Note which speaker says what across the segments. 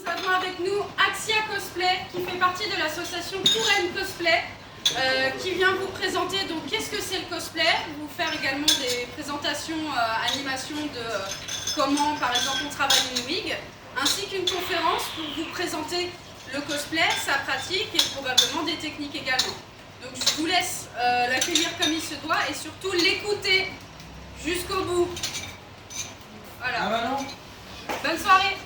Speaker 1: avons avec nous Axia Cosplay, qui fait partie de l'association Touraine Cosplay, qui vient vous présenter donc qu'est-ce que c'est le cosplay, vous faire également des présentations, animations de comment par exemple on travaille une wig, ainsi qu'une conférence pour vous présenter le cosplay, sa pratique et probablement des techniques également. Donc je vous laisse l'accueillir comme il se doit et surtout l'écouter jusqu'au bout. Voilà.
Speaker 2: Ah bah non.
Speaker 1: Bonne soirée.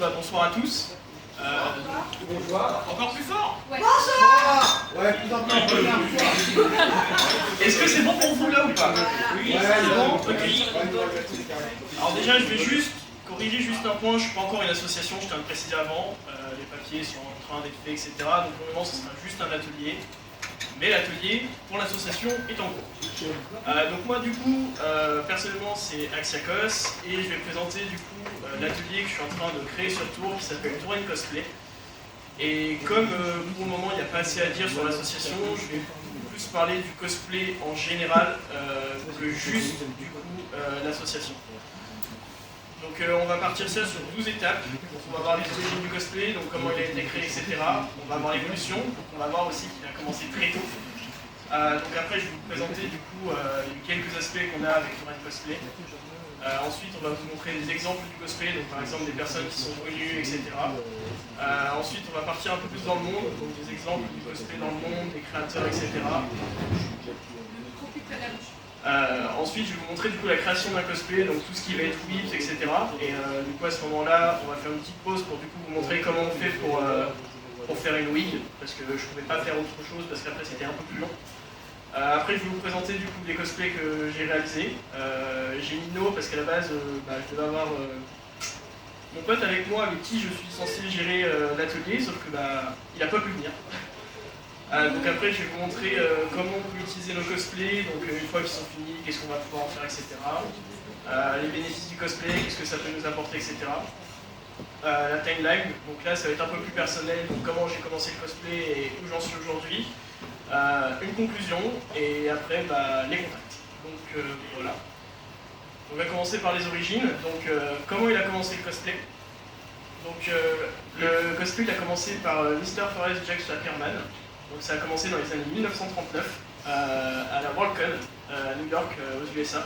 Speaker 3: Bonsoir à tous.
Speaker 2: Bonsoir.
Speaker 3: Encore plus fort.
Speaker 1: Ouais.
Speaker 2: Bonsoir. Ouais, plus encore.
Speaker 3: Est-ce que c'est bon pour vous là ou pas?
Speaker 2: Oui, c'est bon.
Speaker 3: Ok. Alors déjà, je vais juste corriger juste un point. Je suis pas encore une association, je tiens à le préciser avant. Les papiers sont en train d'être faits, etc. Donc pour le moment, ce sera juste un atelier. Mais l'atelier pour l'association est en cours. Donc moi du coup, personnellement c'est Axiacos et je vais présenter du coup l'atelier que je suis en train de créer sur Tours qui s'appelle Touraine Cosplay. Et comme pour le moment il n'y a pas assez à dire sur l'association, je vais beaucoup plus parler du cosplay en général que juste du coup l'association. Donc on va partir ça sur 12 étapes. Donc, on va voir les origines du cosplay, donc comment il a été créé, etc. On va voir l'évolution, on va voir aussi qu'il a commencé très tôt. Donc après je vais vous présenter du coup quelques aspects qu'on a avec Touraine Cosplay. Ensuite on va vous montrer des exemples du cosplay, donc par exemple des personnes qui sont connues, etc. Ensuite on va partir un peu plus dans le monde, donc des exemples du cosplay dans le monde, des créateurs, etc. Ensuite, je vais vous montrer du coup la création d'un cosplay, donc tout ce qui va être whips, etc. Et du coup, à ce moment-là, on va faire une petite pause pour du coup vous montrer comment on fait pour faire une wig, parce que je ne pouvais pas faire autre chose, parce qu'après c'était un peu plus long. Après, je vais vous présenter du coup les cosplays que j'ai réalisés. J'ai mis No parce qu'à la base, je devais avoir mon pote avec moi, avec qui je suis censé gérer l'atelier, sauf que il n'a pas pu venir. Donc après je vais vous montrer comment on peut utiliser nos cosplays, donc une fois qu'ils sont finis, qu'est-ce qu'on va pouvoir en faire, etc. Les bénéfices du cosplay, qu'est-ce que ça peut nous apporter, etc. La timeline, donc là ça va être un peu plus personnel, donc comment j'ai commencé le cosplay et où j'en suis aujourd'hui. Une conclusion et après les contacts. Donc voilà. On va commencer par les origines, donc comment il a commencé le cosplay. Donc le cosplay il a commencé par Mr. Forrest Jack Ackerman. Donc ça a commencé dans les années 1939 à la Worldcon à New York aux USA.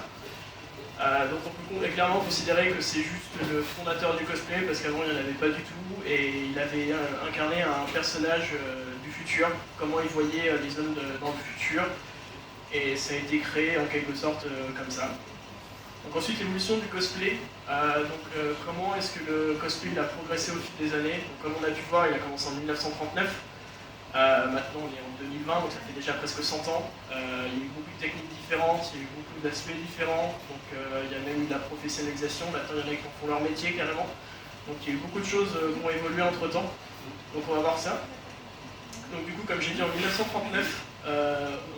Speaker 3: Donc on peut clairement considérer que c'est juste le fondateur du cosplay parce qu'avant il n'y en avait pas du tout et il avait incarné un personnage du futur, comment il voyait les hommes dans le futur et ça a été créé en quelque sorte comme ça. Donc ensuite l'évolution du cosplay, comment est-ce que le cosplay il a progressé au fil des années. Donc, comme on a pu voir, il a commencé en 1939. Maintenant on est en 2020, donc ça fait déjà presque 100 ans. Il y a eu beaucoup de techniques différentes, il y a eu beaucoup d'aspects différents, donc il y a même eu de la professionnalisation, maintenant il y en a qui font leur métier carrément. Donc il y a eu beaucoup de choses qui ont évolué entre temps, donc on va voir ça. Donc du coup comme j'ai dit en 1939,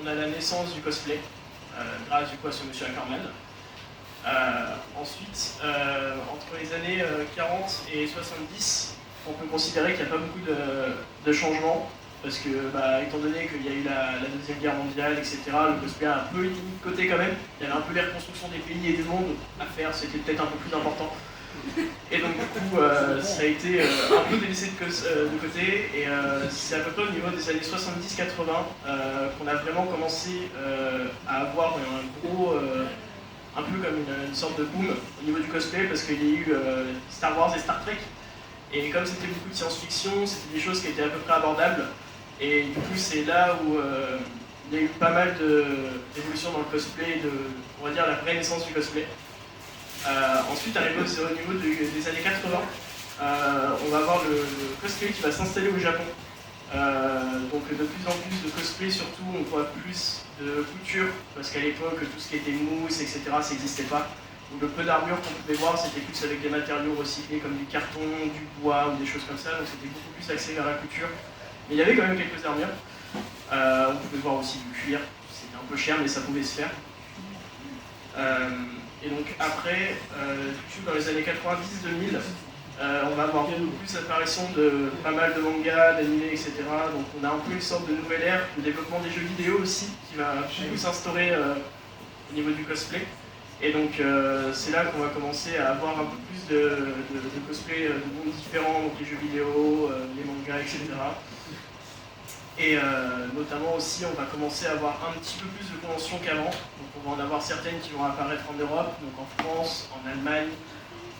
Speaker 3: on a la naissance du cosplay, grâce du coup à ce monsieur Ackerman. Ensuite, entre les années 40 et 70, on peut considérer qu'il n'y a pas beaucoup de changements. Parce que, étant donné qu'il y a eu la Deuxième Guerre mondiale, etc., le cosplay a un peu mis de côté quand même. Il y avait un peu les reconstructions des pays et du monde à faire, c'était peut-être un peu plus important. Et donc du coup, ça a été un peu délaissé de côté. Et c'est à peu près au niveau des années 70-80 qu'on a vraiment commencé à avoir un gros... un peu comme une sorte de boom au niveau du cosplay, parce qu'il y a eu Star Wars et Star Trek. Et comme c'était beaucoup de science-fiction, c'était des choses qui étaient à peu près abordables. Et du coup, c'est là où il y a eu pas mal d'évolutions dans le cosplay, on va dire la vraie naissance du cosplay. Ensuite, arrivé au niveau des années 80, on va avoir le cosplay qui va s'installer au Japon. Donc de plus en plus de cosplay, surtout on voit plus de couture, parce qu'à l'époque tout ce qui était mousse, etc., ça n'existait pas. Donc le peu d'armure qu'on pouvait voir, c'était plus avec des matériaux recyclés comme du carton, du bois ou des choses comme ça, donc c'était beaucoup plus axé vers la couture. Mais il y avait quand même quelques armures. On pouvait voir aussi du cuir, c'était un peu cher mais ça pouvait se faire. Et donc après, dans les années 90-2000, On va avoir beaucoup plus l'apparition de pas mal de mangas, d'animés, etc. Donc on a un peu une sorte de nouvelle ère de développement des jeux vidéo aussi, qui va beaucoup s'instaurer au niveau du cosplay. Et donc c'est là qu'on va commencer à avoir un peu plus de cosplay de mondes différents, donc les jeux vidéo, les mangas, etc. Et notamment aussi on va commencer à avoir un petit peu plus de conventions qu'avant. Donc on va en avoir certaines qui vont apparaître en Europe, donc en France, en Allemagne,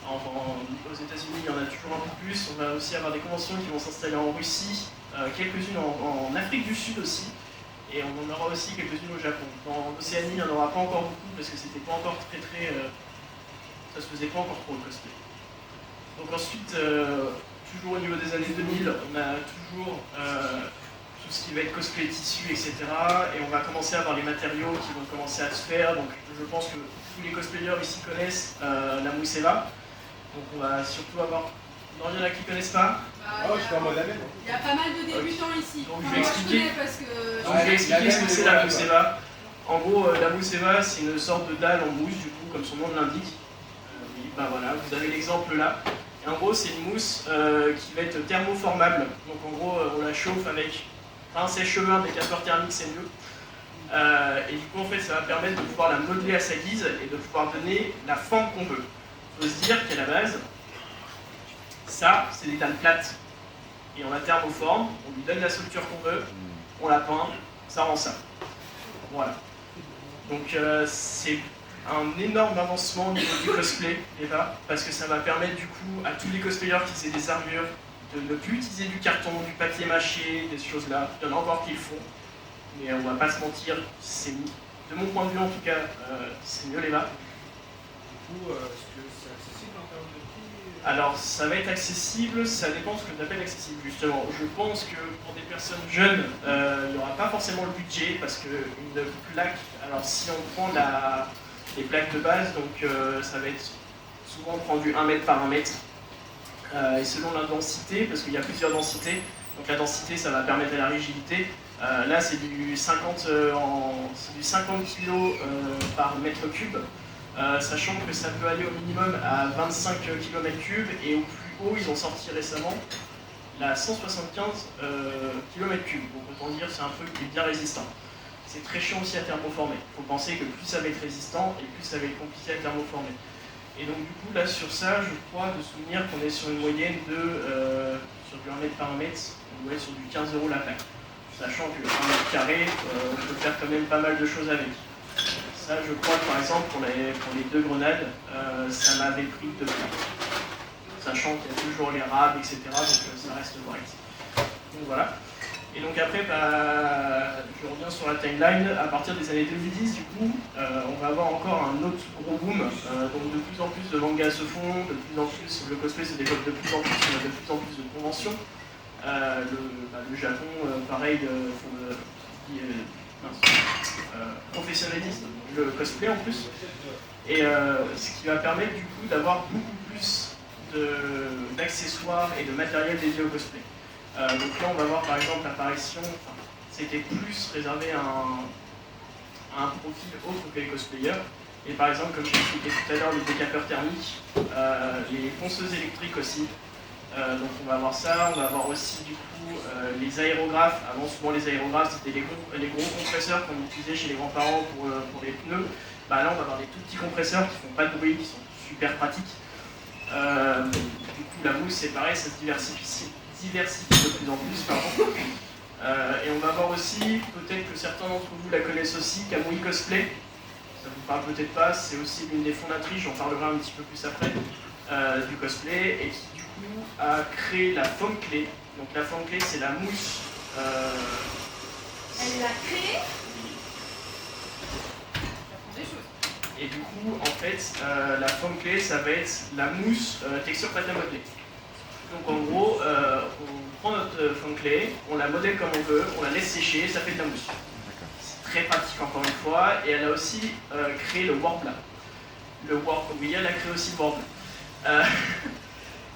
Speaker 3: aux États-Unis il y en a toujours un peu plus. On va aussi avoir des conventions qui vont s'installer en Russie, quelques-unes en Afrique du Sud aussi. Et on en aura aussi quelques-unes au Japon. Dans l'Océanie, il n'y en aura pas encore beaucoup parce que c'était pas encore ça se faisait pas encore trop le cosplay. Donc ensuite, toujours au niveau des années 2000, on a toujours tout ce qui va être cosplay tissu, etc. Et on va commencer à avoir les matériaux qui vont commencer à se faire. Donc je pense que tous les cosplayers ici connaissent la mousse Eva. Donc on va surtout avoir... Non, il y en a qui ne connaissent pas.
Speaker 2: Je suis en mode amène.
Speaker 1: Il y a pas mal de débutants ici.
Speaker 3: Donc
Speaker 1: Enfin,
Speaker 3: je vais
Speaker 1: moi,
Speaker 3: expliquer.
Speaker 1: connais parce que...
Speaker 3: Donc je vais expliquer ce que c'est la mousse Eva. En gros, la mousse Eva, c'est une sorte de dalle en mousse, du coup, comme son nom l'indique. Oui, bah voilà, vous avez l'exemple là. Et en gros, c'est une mousse qui va être thermoformable. Donc en gros, on la chauffe avec un sèche-cheveux, un décapeur thermique, c'est mieux. Et du coup, en fait, ça va permettre de pouvoir la modeler à sa guise et de pouvoir donner la forme qu'on veut. Il faut se dire qu'à la base, ça, c'est des dalles plates. Et on la thermoforme, on lui donne la structure qu'on veut, on la peint, ça rend ça. Voilà. Donc c'est un énorme avancement au niveau du cosplay, Eva, parce que ça va permettre du coup à tous les cosplayers qui faisaient des armures de ne plus utiliser du carton, du papier mâché, des choses-là. Il y en a encore qui le font, mais on va pas se mentir, c'est de mon point de vue en tout cas, c'est mieux l'Eva.
Speaker 2: Du coup, est-ce que c'est accessible en termes de prix?
Speaker 3: Alors, ça va être accessible, ça dépend de ce que tu appelles accessible, justement. Je pense que pour des personnes jeunes, il n'y aura pas forcément le budget, parce qu'une plaque, alors si on prend les plaques de base, donc ça va être souvent prend du 1 mètre par 1 mètre, et selon la densité, parce qu'il y a plusieurs densités, donc la densité, ça va permettre à la rigidité. Là, c'est du 50 kg par mètre cube. Sachant que ça peut aller au minimum à 25 km3 et au plus haut, ils ont sorti récemment la 175 km3. Donc autant dire c'est un truc qui est bien résistant. C'est très chiant aussi à thermoformer. Il faut penser que plus ça va être résistant et plus ça va être compliqué à thermoformer. Et donc du coup là sur ça, je crois de souvenir qu'on est sur une moyenne de sur du 1 mètre par 1 mètre, on doit être sur du 15 € la plaque. Sachant que 1 mètre carré, on peut faire quand même pas mal de choses avec. Ça, je crois que par exemple, pour les 2 grenades, ça m'avait pris 2 plaques. Sachant qu'il y a toujours les rables, etc. Donc ça reste correct. Donc voilà. Et donc après, je reviens sur la timeline. À partir des années 2010, du coup, on va avoir encore un autre gros boom. Donc de plus en plus de mangas se font, de plus en plus, le cosplay se développe de plus en plus, on a de plus en plus de conventions. Le Japon, pareil, professionnalise le cosplay en plus, et ce qui va permettre du coup d'avoir beaucoup plus d'accessoires et de matériel dédié au cosplay. Donc là on va voir par exemple l'apparition, c'était plus réservé à un profil autre que les cosplayers, et par exemple comme j'ai expliqué tout à l'heure, les décapeurs thermiques, les ponceuses électriques aussi. Donc on va avoir ça, on va avoir aussi du coup les aérographes. Avant souvent les aérographes c'était les gros compresseurs qu'on utilisait chez les grands-parents pour les pneus. Bah, là on va avoir des tout petits compresseurs qui font pas de bruit, qui sont super pratiques. Du coup la mousse c'est pareil, ça se diversifie de plus en plus. Pardon. Et on va avoir aussi, peut-être que certains d'entre vous la connaissent aussi, Kamui Cosplay. Ça vous parle peut-être pas, c'est aussi l'une des fondatrices, j'en parlerai un petit peu plus après, du cosplay, et qui du coup a créé la foam clé. Donc la foam clé c'est la mousse.
Speaker 1: Elle l'a créée. J'apprends des choses.
Speaker 3: Et du coup en fait la foam clé ça va être la mousse texture pâte à modeler. Donc en gros on prend notre foam clé, on la modèle comme on veut, on la laisse sécher, ça fait de la mousse. C'est très pratique encore une fois, et elle a aussi créé le Worbla. Oui, elle a créé aussi le Worbla.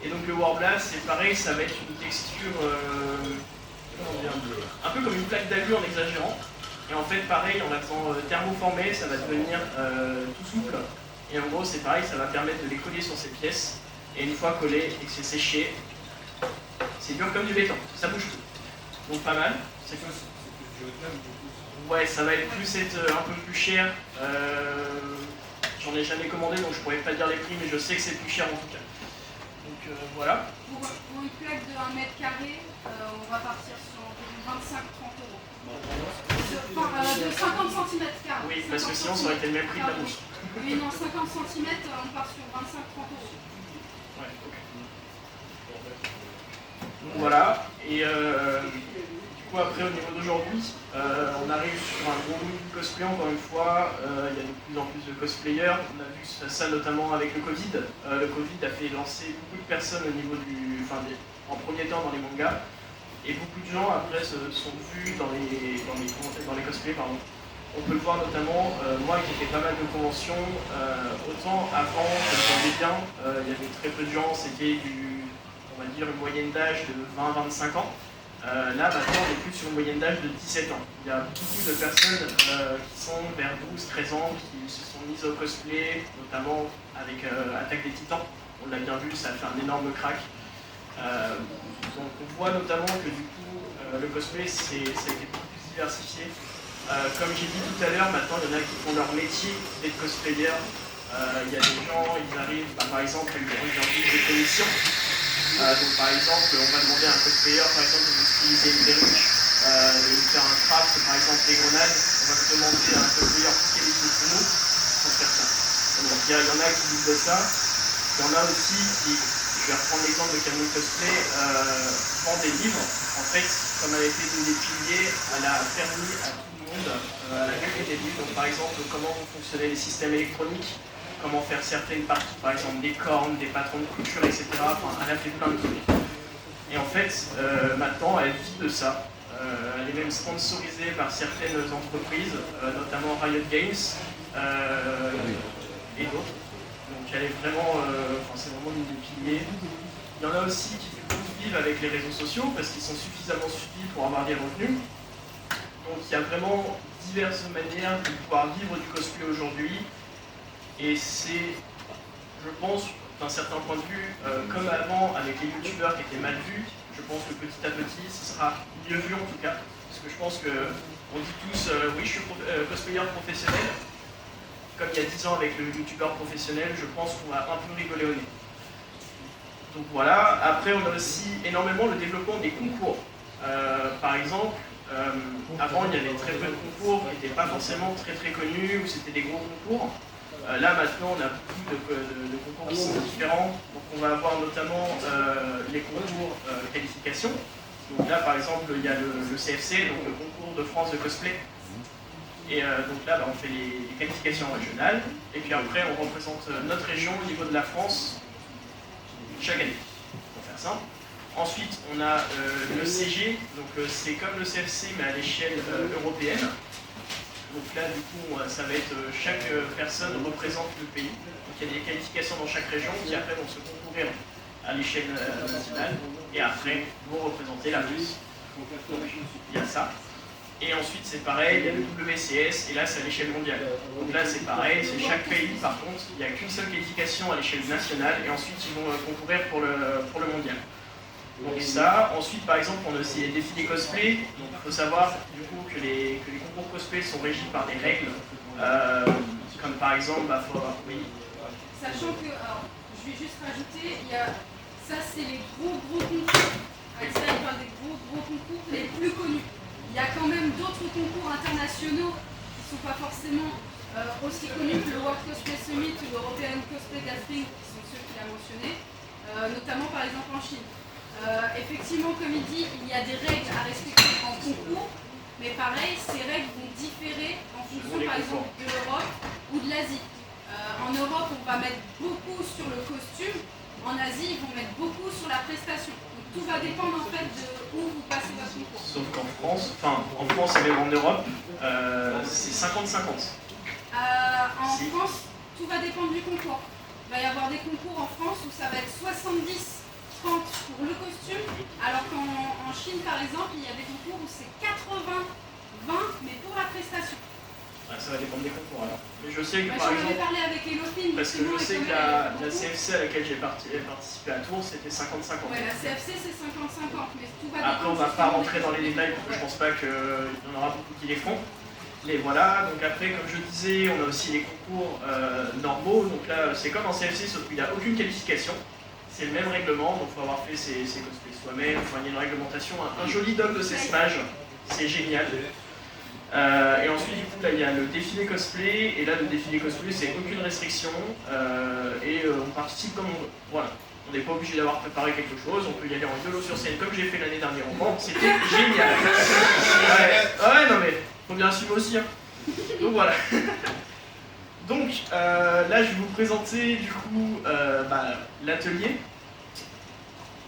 Speaker 3: Et donc le Worbla, c'est pareil, ça va être une texture un peu comme une plaque d'alu en exagérant. Et en fait, pareil, en la faisant thermoformer, ça va devenir tout souple. Et en gros, c'est pareil, ça va permettre de les coller sur ces pièces. Et une fois collé et que c'est séché, c'est dur comme du béton, ça bouge plus. Donc pas mal. Ouais, ça va être un peu plus cher. J'en ai jamais commandé, donc je pourrais pas dire les prix, mais je sais que c'est plus cher en tout cas. Donc voilà.
Speaker 1: Pour une plaque de 1 mètre carré, on va partir sur 25-30 euros. De 50 cm carrés.
Speaker 3: Oui, parce que sinon ça aurait été le même prix de la mousse.
Speaker 1: Oui, non, 50 cm, on part sur 25-30 euros.
Speaker 3: Ouais, ok. Donc voilà, et du coup après au niveau d'aujourd'hui, on arrive sur un gros boom du cosplay encore une fois, il y a de plus en plus de cosplayers, on a vu ça notamment avec le Covid. Le Covid a fait lancer beaucoup de personnes au niveau en premier temps dans les mangas, et beaucoup de gens après se sont vus dans les cosplays, pardon. On peut le voir notamment, moi qui ai fait pas mal de conventions, autant avant, je le voyais bien, il y avait très peu de gens, c'était on va dire une moyenne d'âge de 20-25 ans. Là maintenant on est plus sur une moyenne d'âge de 17 ans. Il y a beaucoup de personnes qui sont vers 12-13 ans, qui se sont mises au cosplay, notamment avec Attaque des Titans. On l'a bien vu, ça a fait un énorme crack. Donc on voit notamment que du coup le cosplay ça a été beaucoup plus diversifié. Comme j'ai dit tout à l'heure, maintenant il y en a qui font leur métier d'être cosplayer. Il y a des gens, ils arrivent par exemple avec des commissions. Donc par exemple, on va demander à un cosplayer par exemple d'utiliser une perruque, de lui faire un craft, par exemple des grenades. On va demander à un cosplayer plus qualifié que nous pour faire ça. Donc il y en a qui disent de ça. Il y en a aussi qui, je vais reprendre l'exemple de Camille Cosplay, vend des livres. En fait, comme elle a été une des piliers, elle a permis à tout le monde, elle a créé des livres. Donc par exemple, comment vont fonctionner les systèmes électroniques, comment faire certaines parties, par exemple des cornes, des patrons de couture, etc. Enfin, elle a fait plein de trucs. Et en fait, maintenant, elle vit de ça. Elle est même sponsorisée par certaines entreprises, notamment Riot Games et d'autres. Donc elle est vraiment, c'est vraiment une des piliers. Il y en a aussi qui vivent avec les réseaux sociaux parce qu'ils sont suffisamment suivis pour avoir des revenus. Donc il y a vraiment diverses manières de pouvoir vivre du cosplay aujourd'hui. Et c'est, je pense, d'un certain point de vue, comme avant avec les youtubeurs qui étaient mal vus, je pense que petit à petit, ce sera mieux vu en tout cas. Parce que je pense qu'on dit tous, oui, je suis cosplayer professionnel. Comme il y a 10 ans avec le youtubeur professionnel, je pense qu'on va un peu rigoler au nez. Donc voilà, après on a aussi énormément le développement des concours. Par exemple, avant il y avait très peu de concours qui n'étaient pas forcément très connus, ou c'était des gros concours. Là maintenant on a beaucoup de concours qui sont différents, donc on va avoir notamment les concours qualification. Donc là par exemple il y a le CFC, donc le concours de France de cosplay. Et donc là on fait les qualifications régionales, et puis après on représente notre région au niveau de la France chaque année, pour faire simple. Ensuite on a le CG, donc c'est comme le CFC mais à l'échelle européenne. Donc là, du coup, ça va être chaque personne représente le pays. Donc il y a des qualifications dans chaque région qui après vont se concourir à l'échelle nationale et après vont représenter la France. Donc il y a ça. Et ensuite c'est pareil, il y a le WCS et là c'est à l'échelle mondiale. Donc là c'est pareil, c'est chaque pays par contre, il n'y a qu'une seule qualification à l'échelle nationale et ensuite ils vont concourir pour le mondial. Donc ça, ensuite par exemple on a aussi les défilés cosplay, donc il faut savoir du coup que les concours cosplay sont régis par des règles, comme par exemple, oui.
Speaker 1: Sachant que, alors, je vais juste rajouter, ça c'est les gros concours, Axel parle des gros concours les plus connus. Il y a quand même d'autres concours internationaux qui ne sont pas forcément aussi connus que le World Cosplay Summit ou l'European Cosplay Gathering, qui sont ceux qu'il a mentionnés, notamment par exemple en Chine. Effectivement, comme il dit, il y a des règles à respecter en concours, mais pareil, ces règles vont différer en fonction par exemple de l'Europe ou de l'Asie. En Europe, on va mettre beaucoup sur le costume, en Asie, ils vont mettre beaucoup sur la prestation. Donc, tout va dépendre en fait de où vous passez votre concours.
Speaker 3: Sauf qu'en France, en France et même en Europe, c'est 50-50.
Speaker 1: En France, tout va dépendre du concours. Il va y avoir des concours en France où ça va être 70-30 pour le costume, alors qu'en Chine, par exemple, il y a des concours où c'est 80-20, mais pour la prestation.
Speaker 3: Ça va dépendre des concours alors. Mais je sais que
Speaker 1: J'en
Speaker 3: par
Speaker 1: avais
Speaker 3: exemple,
Speaker 1: parlé avec Elofine,
Speaker 3: parce que
Speaker 1: justement,
Speaker 3: je sais
Speaker 1: et
Speaker 3: que
Speaker 1: comme elle
Speaker 3: la CFC à laquelle j'ai participé à Tours, c'était 50-50.
Speaker 1: Ouais, la CFC c'est 50-50, mais tout va
Speaker 3: Après, on va pas rentrer dans les détails parce que je pense pas qu'il y en aura beaucoup qui les font. Mais voilà, donc après, comme je disais, on a aussi les concours normaux. Donc là, c'est comme en CFC, sauf qu'il n'y a aucune qualification. C'est le même règlement, donc il faut avoir fait ses cosplays soi-même. Enfin, il y a une réglementation, un joli doc de ces stages. C'est génial. Et ensuite, du coup, là, il y a le défilé cosplay. Et là, le défilé cosplay, c'est aucune restriction. On participe comme on veut. Voilà. On n'est pas obligé d'avoir préparé quelque chose, on peut y aller en YOLO sur scène comme j'ai fait l'année dernière au Mans, c'était génial. Ouais, non mais, faut bien assumer aussi. Hein. Donc voilà. Donc là je vais vous présenter du coup l'atelier.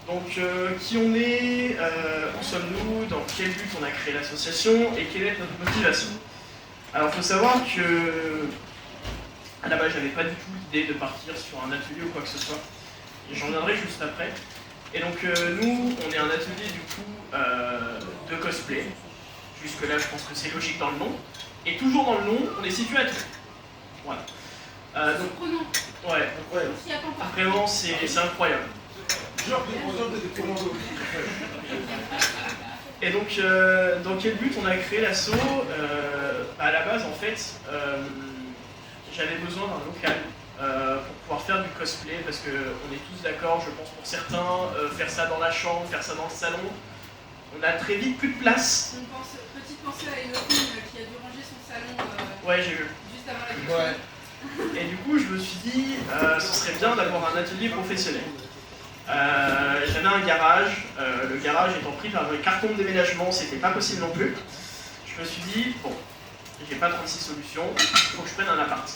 Speaker 3: Donc qui on est, où sommes-nous, dans quel but on a créé l'association et quelle est notre motivation. Alors il faut savoir que à la base j'avais pas du tout l'idée de partir sur un atelier ou quoi que ce soit. J'en reviendrai juste après. Et donc nous, on est un atelier du coup de cosplay. Jusque là, je pense que c'est logique dans le nom. Et toujours dans le nom, on est situé à Tours. Voilà. Donc, ouais.
Speaker 1: On s'y attend pas.
Speaker 3: Vraiment, c'est incroyable. Et donc, dans quel but on a créé l'asso à la base, en fait, j'avais besoin d'un local. Pour pouvoir faire du cosplay, parce qu'on est tous d'accord, je pense pour certains, faire ça dans la chambre, faire ça dans le salon, on a très vite plus de place.
Speaker 1: Petite pensée à Elofine qui a dû ranger son salon
Speaker 3: ouais, j'ai vu.
Speaker 1: Juste avant la question.
Speaker 3: Ouais. Et du coup, je me suis dit, ce serait bien d'avoir un atelier professionnel. J'avais un garage, le garage étant pris par un carton de déménagement, c'était pas possible non plus. Je me suis dit, bon, j'ai pas 36 solutions, il faut que je prenne un appart.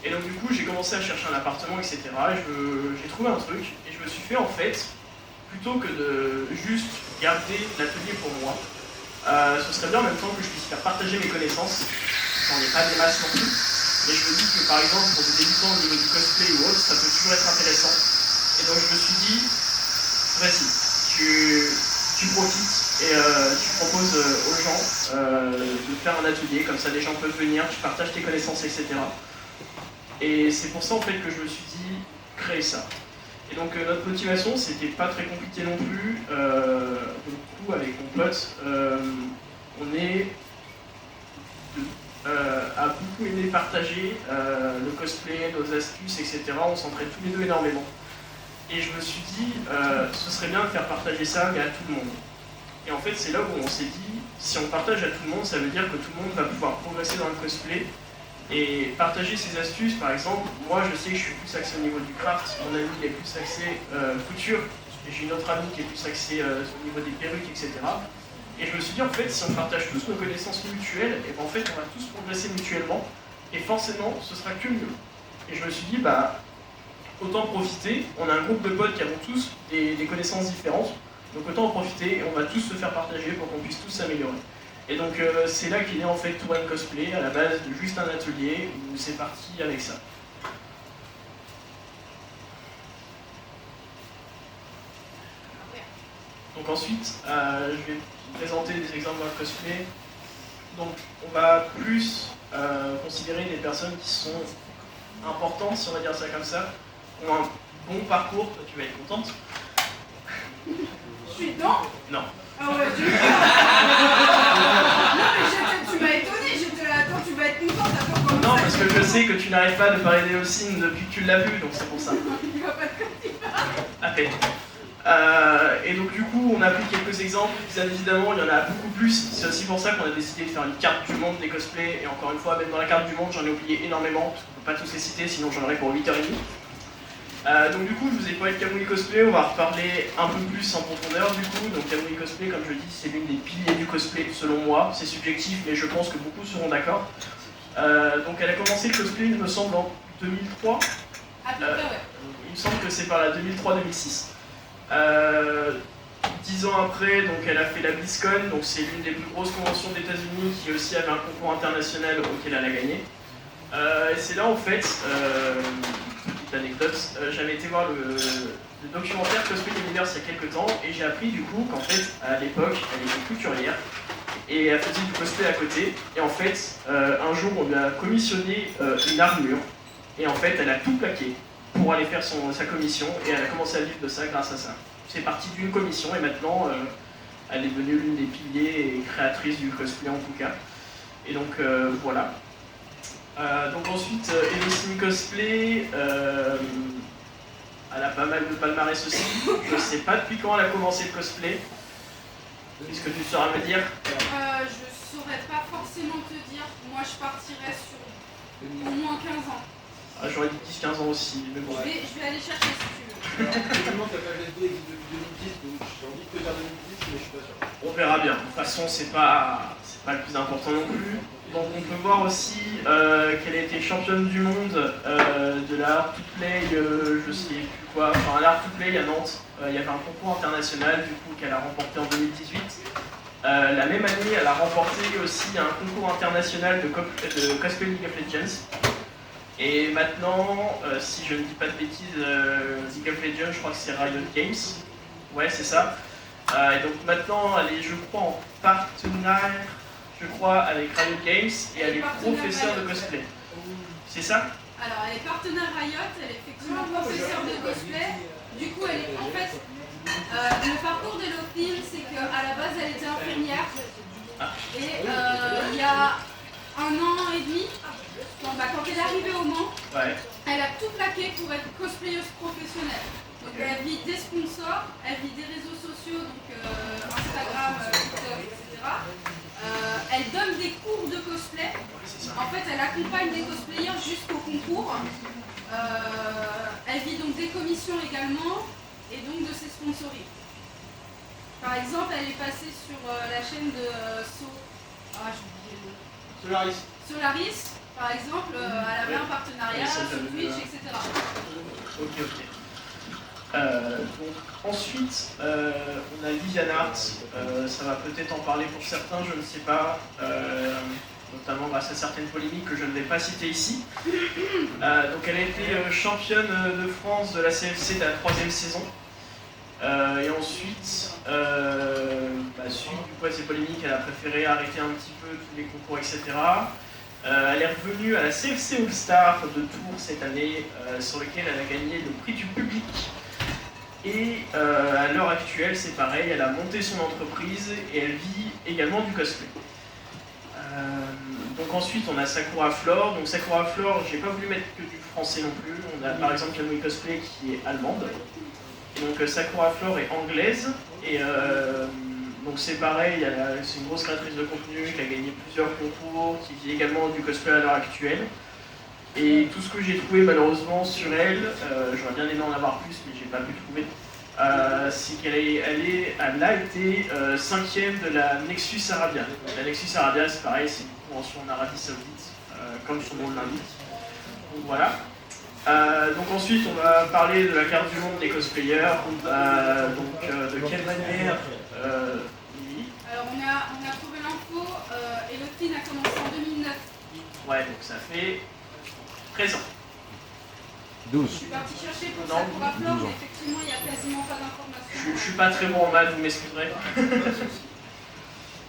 Speaker 3: Et donc du coup j'ai commencé à chercher un appartement, etc. J'ai trouvé un truc et je me suis fait en fait, plutôt que de juste garder l'atelier pour moi, ce serait bien en même temps que je puisse faire partager mes connaissances. J'en ai pas des masses non plus, mais je me dis que par exemple pour des débutants au niveau du cosplay ou autre, ça peut toujours être intéressant. Et donc je me suis dit, vas-y, tu profites et tu proposes aux gens de faire un atelier, comme ça des gens peuvent venir, tu partages tes connaissances, etc. Et c'est pour ça en fait que je me suis dit créer ça. Et donc notre motivation, c'était pas très compliqué non plus. Du coup avec mon pote, on est à beaucoup aimer partager le cosplay, nos astuces, etc. On s'entraide tous les deux énormément. Et je me suis dit, ce serait bien de faire partager ça, mais à tout le monde. Et en fait, c'est là où on s'est dit, si on partage à tout le monde, ça veut dire que tout le monde va pouvoir progresser dans le cosplay et partager ses astuces. Par exemple, moi je sais que je suis plus axé au niveau du craft, mon ami il est plus axé couture, et j'ai une autre amie qui est plus axée au niveau des perruques, etc. Et je me suis dit, en fait, si on partage tous nos connaissances mutuelles, et ben, en fait, on va tous progresser mutuellement, et forcément, ce sera que mieux. Et je me suis dit, bah, autant profiter, on a un groupe de potes qui avons tous des connaissances différentes, donc autant en profiter, et on va tous se faire partager pour qu'on puisse tous s'améliorer. Et donc c'est là qu'il y a en fait Tour & Cosplay, à la base de juste un atelier, où c'est parti avec ça. Donc ensuite, je vais vous présenter des exemples d'un cosplay. Donc on va plus considérer des personnes qui sont importantes, si on va dire ça comme ça, qui ont un bon parcours. Toi tu vas être contente.
Speaker 1: Je suis dedans?
Speaker 3: Non.
Speaker 1: Ah ouais, non mais tu m'as étonné, j'étais là, attends, tu vas être contente, attends comment
Speaker 3: Non,
Speaker 1: ça,
Speaker 3: parce que je sais que tu n'arrêtes pas de parler d'Elofine depuis que tu l'as vu, donc c'est pour ça.
Speaker 1: Il va pas te conter.
Speaker 3: À peine. Et donc du coup, on a pris quelques exemples, bien évidemment, il y en a beaucoup plus. C'est aussi pour ça qu'on a décidé de faire une carte du monde des cosplays, et encore une fois, même dans la carte du monde, j'en ai oublié énormément, parce qu'on ne peut pas tous les citer, sinon j'en aurais pour 8h30. Donc du coup, je vous ai parlé de Kamui Cosplay, on va reparler un peu plus en profondeur du coup. Donc Kamui Cosplay, comme je dis, c'est l'une des piliers du cosplay selon moi. C'est subjectif, mais je pense que beaucoup seront d'accord. Donc elle a commencé le cosplay, il me semble, en 2003.
Speaker 1: À peu près, ouais.
Speaker 3: Il me semble que c'est par la 2003-2006. 10 ans après, donc elle a fait la BlizzCon, donc c'est l'une des plus grosses conventions des États-Unis qui aussi avait un concours international auquel elle a gagné. C'est là en fait, petite anecdote, j'avais été voir le documentaire Cosplay Universe il y a quelques temps et j'ai appris du coup qu'en fait à l'époque elle était couturière et elle faisait du cosplay à côté. Et en fait, un jour, on lui a commissionné une armure, et en fait, elle a tout plaqué pour aller faire sa commission, et elle a commencé à vivre de ça grâce à ça. C'est parti d'une commission, et maintenant, elle est devenue l'une des piliers et créatrices du cosplay en tout cas. Et donc, voilà. Donc ensuite, Elocine Cosplay, elle a pas mal de palmarès aussi. Je ne sais pas depuis quand elle a commencé le cosplay. Qu'est-ce que tu sauras me dire?
Speaker 1: Je saurais pas forcément te dire. Moi, je partirais sur au moins 15 ans.
Speaker 3: Ah, j'aurais dit 10-15 ans aussi, mais bon.
Speaker 1: Je vais aller chercher si tu veux.
Speaker 2: Alors, effectivement, ta page SD existe depuis 2010, donc j'ai envie de te dire 2010, mais je suis pas sûr.
Speaker 3: On verra bien. De toute façon, c'est pas le plus important non plus. Donc on peut voir aussi qu'elle a été championne du monde de la Art to Play, je sais plus quoi, enfin la Art to Play à Nantes. Il y avait un concours international du coup qu'elle a remporté en 2018. La même année, elle a remporté aussi un concours international de cosplay League of Legends. Et maintenant, si je ne dis pas de bêtises, League of Legends, je crois que c'est Riot Games. Ouais, c'est ça. Et donc maintenant, elle est, je crois, en partenariat, avec Riot Games, et elle est professeure de cosplay. C'est ça?
Speaker 1: Alors, elle est partenaire Riot, elle est effectivement professeure de cosplay. Du coup, elle est en fait. Le parcours d'Elocine, c'est qu'à la base, elle était infirmière. Et il y a 1 an et demi, quand elle est arrivée au Mans, elle a tout plaqué pour être cosplayeuse professionnelle. Donc elle vit des sponsors, elle vit des réseaux sociaux, donc Instagram, TikTok, etc. Elle donne des cours de cosplay. En fait, elle accompagne des cosplayers jusqu'au concours. Elle vit donc des commissions également et donc de ses sponsoring. Par exemple, elle est passée sur la chaîne de Solaris, par exemple, elle avait un partenariat sur Twitch, etc.
Speaker 3: Ok. Donc, ensuite, on a Viviane Art, ça va peut-être en parler pour certains, je ne sais pas, notamment grâce à certaines polémiques que je ne vais pas citer ici. Donc elle a été championne de France de la CFC de la 3e saison. Et ensuite, suite du coup à ces polémiques, elle a préféré arrêter un petit peu tous les concours, etc. Elle est revenue à la CFC All-Star de Tours cette année, sur lequel elle a gagné le prix du public. Et à l'heure actuelle, c'est pareil, elle a monté son entreprise et elle vit également du cosplay. Donc ensuite, on a Sakura Flore. Donc Sakura Flore, j'ai pas voulu mettre que du français non plus. On a par exemple Kamui Cosplay qui est allemande. Et donc Sakura Flore est anglaise. Et donc c'est pareil, c'est une grosse créatrice de contenu qui a gagné plusieurs concours, qui vit également du cosplay à l'heure actuelle. Et tout ce que j'ai trouvé malheureusement sur elle, j'aurais bien aimé en avoir plus, mais j'ai pas pu trouver, c'est qu'elle a été 5e de la Nexus Arabia. La Nexus Arabia, c'est pareil, c'est une convention en Arabie Saoudite, comme son nom l'indique. Donc voilà. Donc ensuite, on va parler de la carte du monde des cosplayers. De quelle manière oui.
Speaker 1: Alors on a trouvé l'info, Elocine a commencé en 2009.
Speaker 3: Ouais, donc ça fait 13 ans.
Speaker 4: 12.
Speaker 1: Je suis partie chercher pour Sakura Flore, mais effectivement, il n'y a quasiment pas d'informations.
Speaker 3: Je suis pas très bon en maths, vous m'excuserez.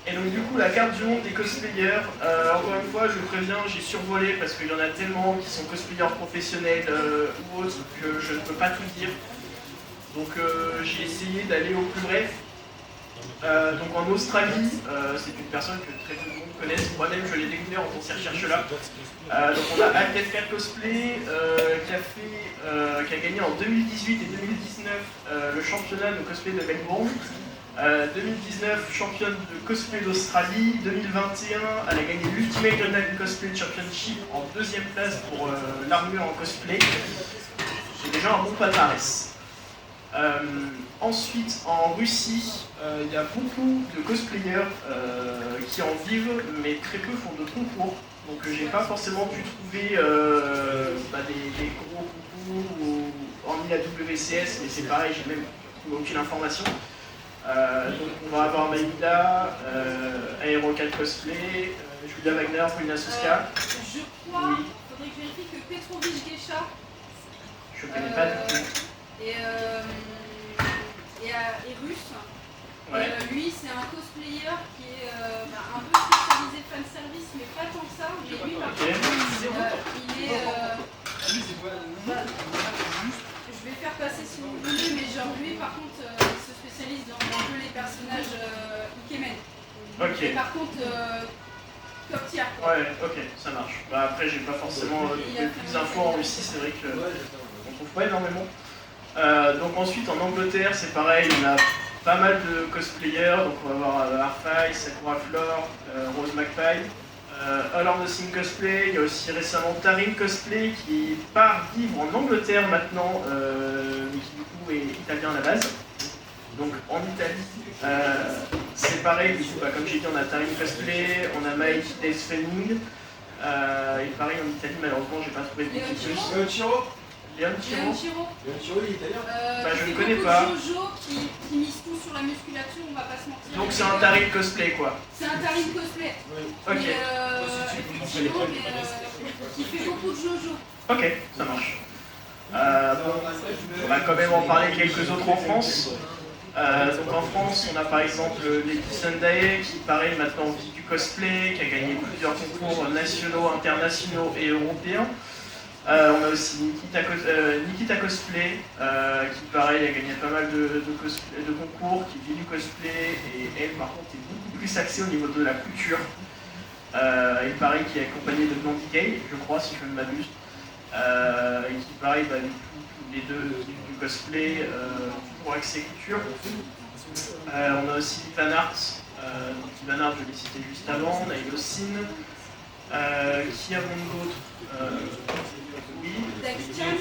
Speaker 3: Et donc du coup, la carte du monde des cosplayers, encore une fois, je vous préviens, j'ai survolé parce qu'il y en a tellement qui sont cosplayers professionnels ou autres que je ne peux pas tout dire. Donc j'ai essayé d'aller au plus bref. Donc en Australie, c'est une personne que très peu de monde connaissent. Moi-même, je l'ai découvert en faisant ces recherches-là. Donc on a Altef4 Cosplay qui a gagné en 2018 et 2019 le championnat de cosplay de Melbourne. 2019 championne de cosplay d'Australie. 2021, elle a gagné l'Ultimate Gundam Cosplay Championship en 2e place pour l'armure en cosplay. J'ai déjà un bon palmarès. Ensuite, en Russie, il y a beaucoup de cosplayers qui en vivent, mais très peu font de concours. Donc j'ai pas forcément pu trouver des gros concours, hormis la WCS, mais c'est pareil, j'ai même trouvé aucune information. Donc on va avoir Maïda, Aero4 Cosplay, Julia Wagner, Paulina Suska.
Speaker 1: Je crois, il faudrait que je vérifie que Petrovich Geisha
Speaker 3: je connais pas du tout.
Speaker 1: Et russe.
Speaker 3: Ouais.
Speaker 1: Lui, c'est un cosplayer qui est un peu spécialisé fanservice, mais pas tant que ça. Mais lui, par contre, il est... je vais faire passer si vous voulez, mais genre lui, par contre, il se spécialise dans un peu les personnages Ikemen.
Speaker 3: Ok.
Speaker 1: Et par contre, top tier.
Speaker 3: Ouais, ok, ça marche. Bah, après, j'ai pas forcément plus d'infos en Russie, c'est vrai qu'on trouve pas énormément. Donc ensuite, en Angleterre, c'est pareil, on a pas mal de cosplayers. Donc on va avoir Arfai, Sakura Flor, Rose McPie, All or Nothing Cosplay. Il y a aussi récemment Tarim Cosplay qui part vivre en Angleterre maintenant, mais qui du coup est italien à la base. Donc en Italie, c'est pareil, du coup, comme j'ai dit, on a Tarim Cosplay, on a Mike Days Fanning, et pareil en Italie, malheureusement, j'ai pas trouvé de
Speaker 1: Léon
Speaker 3: petit
Speaker 1: Chiro.
Speaker 2: Léon Chiro.
Speaker 3: Léon Chiro.
Speaker 1: Léon Chiro.
Speaker 2: Léon Chiro, il est italien.
Speaker 3: Bah, je
Speaker 1: C'est
Speaker 3: ne connais
Speaker 1: beaucoup
Speaker 3: pas.
Speaker 1: de Jojo qui mise tout sur la musculature, on va pas se mentir.
Speaker 3: Donc c'est un Tarim Cosplay quoi.
Speaker 1: C'est un Tarim cosplay.
Speaker 2: Oui.
Speaker 3: Ok.
Speaker 1: Mais, effectivement, qui fait beaucoup de Jojo.
Speaker 3: Ok, ça marche. Bon, on va quand même en parler quelques autres en France. Donc en France, on a par exemple Lady Sunday qui pareil maintenant vit du cosplay, qui a gagné plusieurs concours nationaux, internationaux et européens. On a aussi Nikita Cosplay qui pareil a gagné pas mal de concours, qui vit du cosplay et elle par contre est beaucoup plus axée au niveau de la couture. Et pareil qui est accompagnée de Blondie Gay, je crois si je ne m'abuse. Et qui pareil bah, du coup, les deux vivent du cosplay pour accès couture. On a aussi Van Art, Van Art je l'ai cité juste avant, on a Yosine, qui avons-nous d'autres oui.
Speaker 1: David Chan.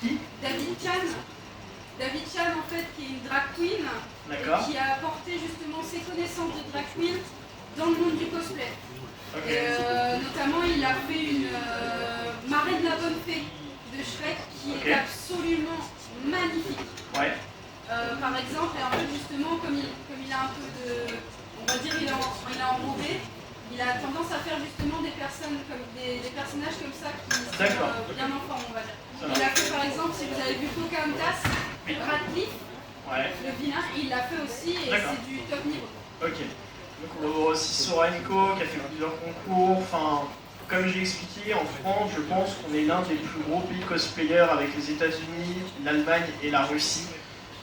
Speaker 3: Qui
Speaker 1: David Chan. David Chan en fait qui est une drag queen.
Speaker 3: D'accord.
Speaker 1: Et qui a apporté justement ses connaissances de drag queen dans le monde du cosplay.
Speaker 3: Okay.
Speaker 1: Et, notamment il a fait une Marraine de la bonne fée de Shrek qui est absolument magnifique.
Speaker 3: Ouais.
Speaker 1: Par exemple, et en fait justement comme il a un peu de, on va dire il est enrobé, il a tendance à faire justement des personnages comme ça qui sont bien en forme, on va dire. Il a fait par exemple, si vous avez vu Pocahontas, Radcliffe, le vilain, il l'a fait aussi et c'est du top niveau.
Speaker 3: Ok. Donc on va voir aussi Sora Enko qui a fait plusieurs concours. Enfin, comme j'ai expliqué, en France, je pense qu'on est l'un des plus gros pays cosplayers avec les États-Unis, l'Allemagne et la Russie.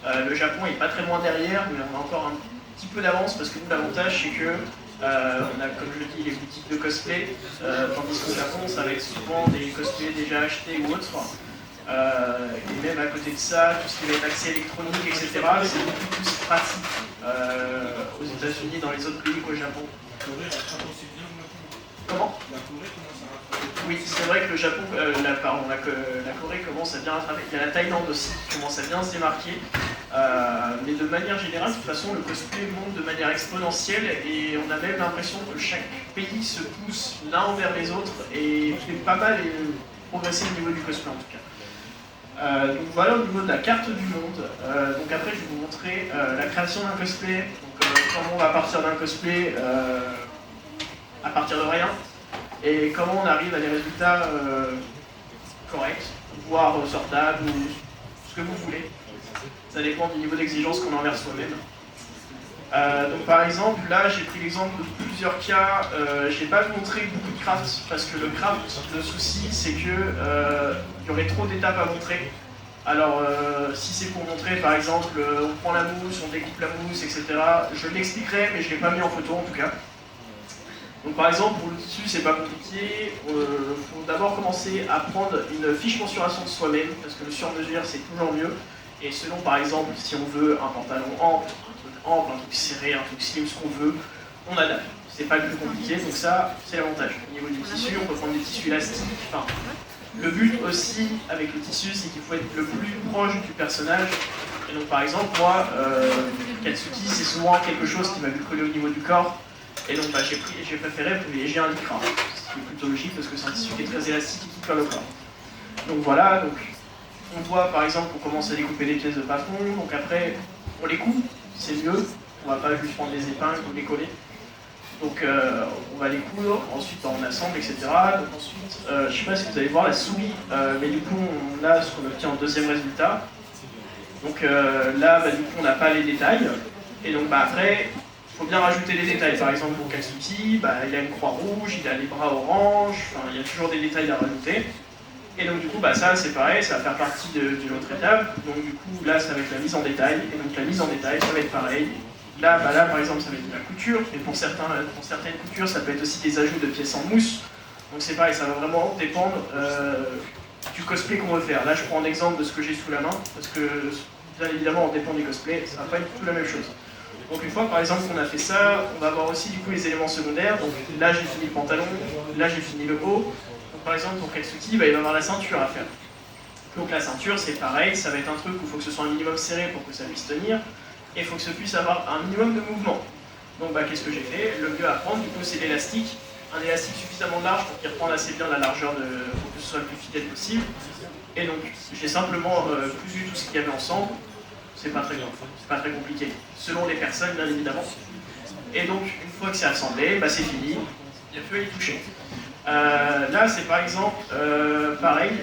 Speaker 3: Le Japon est pas très loin derrière, mais on a encore un petit peu d'avance parce que nous, l'avantage c'est que on a, comme je dis, les boutiques de cosplay, tandis qu'au Japon, ça va être souvent des cosplays déjà achetés ou autres. Et même à côté de ça, tout ce qui va être accès électronique, etc., c'est beaucoup plus pratique aux États-Unis, dans les autres pays qu'au Japon. Comment ? Oui, c'est vrai que le Japon, la Corée commence à bien rattraper. Il y a la Thaïlande aussi qui commence à bien se démarquer. Mais de manière générale, de toute façon, le cosplay monte de manière exponentielle et on a même l'impression que chaque pays se pousse l'un envers les autres et fait pas mal progresser au niveau du cosplay en tout cas. Donc voilà au niveau de la carte du monde. Donc après, je vais vous montrer la création d'un cosplay. Donc comment on va partir d'un cosplay à partir de rien. Et comment on arrive à des résultats corrects, voire sortables, ou ce que vous voulez. Ça dépend du niveau d'exigence qu'on a envers soi-même. Donc par exemple, là j'ai pris l'exemple de plusieurs cas. Je n'ai pas montré beaucoup de craft, parce que le craft, le souci c'est que il y aurait trop d'étapes à montrer. Alors si c'est pour montrer par exemple, on prend la mousse, on découpe la mousse, etc. Je l'expliquerai, mais je ne l'ai pas mis en photo en tout cas. Donc par exemple, pour le tissu, c'est pas compliqué. Il faut d'abord commencer à prendre une fiche mensuration de soi-même, parce que le sur-mesure, c'est toujours mieux. Et selon, par exemple, si on veut un pantalon ample, un truc serré, un truc slim, ce qu'on veut, on adapte. C'est pas le plus compliqué, donc ça, c'est l'avantage. Au niveau du tissu, on peut prendre des tissus élastiques. Enfin, le but aussi, avec le tissu, c'est qu'il faut être le plus proche du personnage. Et donc par exemple, moi, Katsuki, c'est souvent quelque chose qui m'a vu coller au niveau du corps. Et donc bah, j'ai préféré privilégier un lycra, ce qui est plutôt logique parce que c'est un tissu qui est très élastique et qui colle au corps. Donc voilà, donc, on voit par exemple qu'on commence à découper des pièces de patron, donc après on les coupe, c'est mieux, on va pas juste prendre les épingles ou les coller. Donc on va les coudre, ensuite on assemble, etc. Donc ensuite, je sais pas si vous allez voir la souris, mais du coup on a ce qu'on obtient en deuxième résultat. Donc là, bah, du coup on n'a pas les détails. Et donc après, il faut bien rajouter des détails. Par exemple, pour Katsuki, il a une croix rouge, il a les bras orange, il y a toujours des détails à rajouter. Et donc du coup, ça c'est pareil, ça va faire partie d'une autre étape. Donc du coup, là, ça va être la mise en détail. Et donc la mise en détail, ça va être pareil. Là, par exemple, ça va être de la couture. Et pour certaines coutures, ça peut être aussi des ajouts de pièces en mousse. Donc c'est pareil, ça va vraiment dépendre du cosplay qu'on veut faire. Là, je prends un exemple de ce que j'ai sous la main, parce que bien évidemment, on dépend du cosplay, ça va pas être du tout la même chose. Donc une fois, par exemple, qu'on a fait ça, on va voir aussi du coup les éléments secondaires. Donc là, j'ai fini le pantalon, là, j'ai fini le haut. Donc, par exemple, pour Katsuki, il va y avoir la ceinture à faire. Donc la ceinture, c'est pareil, ça va être un truc où il faut que ce soit un minimum serré pour que ça puisse tenir, et il faut que ça puisse avoir un minimum de mouvement. Donc qu'est-ce que j'ai fait? Le mieux à prendre, du coup, c'est l'élastique. Un élastique suffisamment large pour qu'il reprenne assez bien la largeur pour que ce soit le plus fidèle possible. Et donc, j'ai simplement cousu tout ce qu'il y avait ensemble. C'est pas très grave, c'est pas très compliqué, selon les personnes, bien évidemment. Et donc, une fois que c'est assemblé, c'est fini, il n'y a plus à y toucher. Là, c'est par exemple, pareil,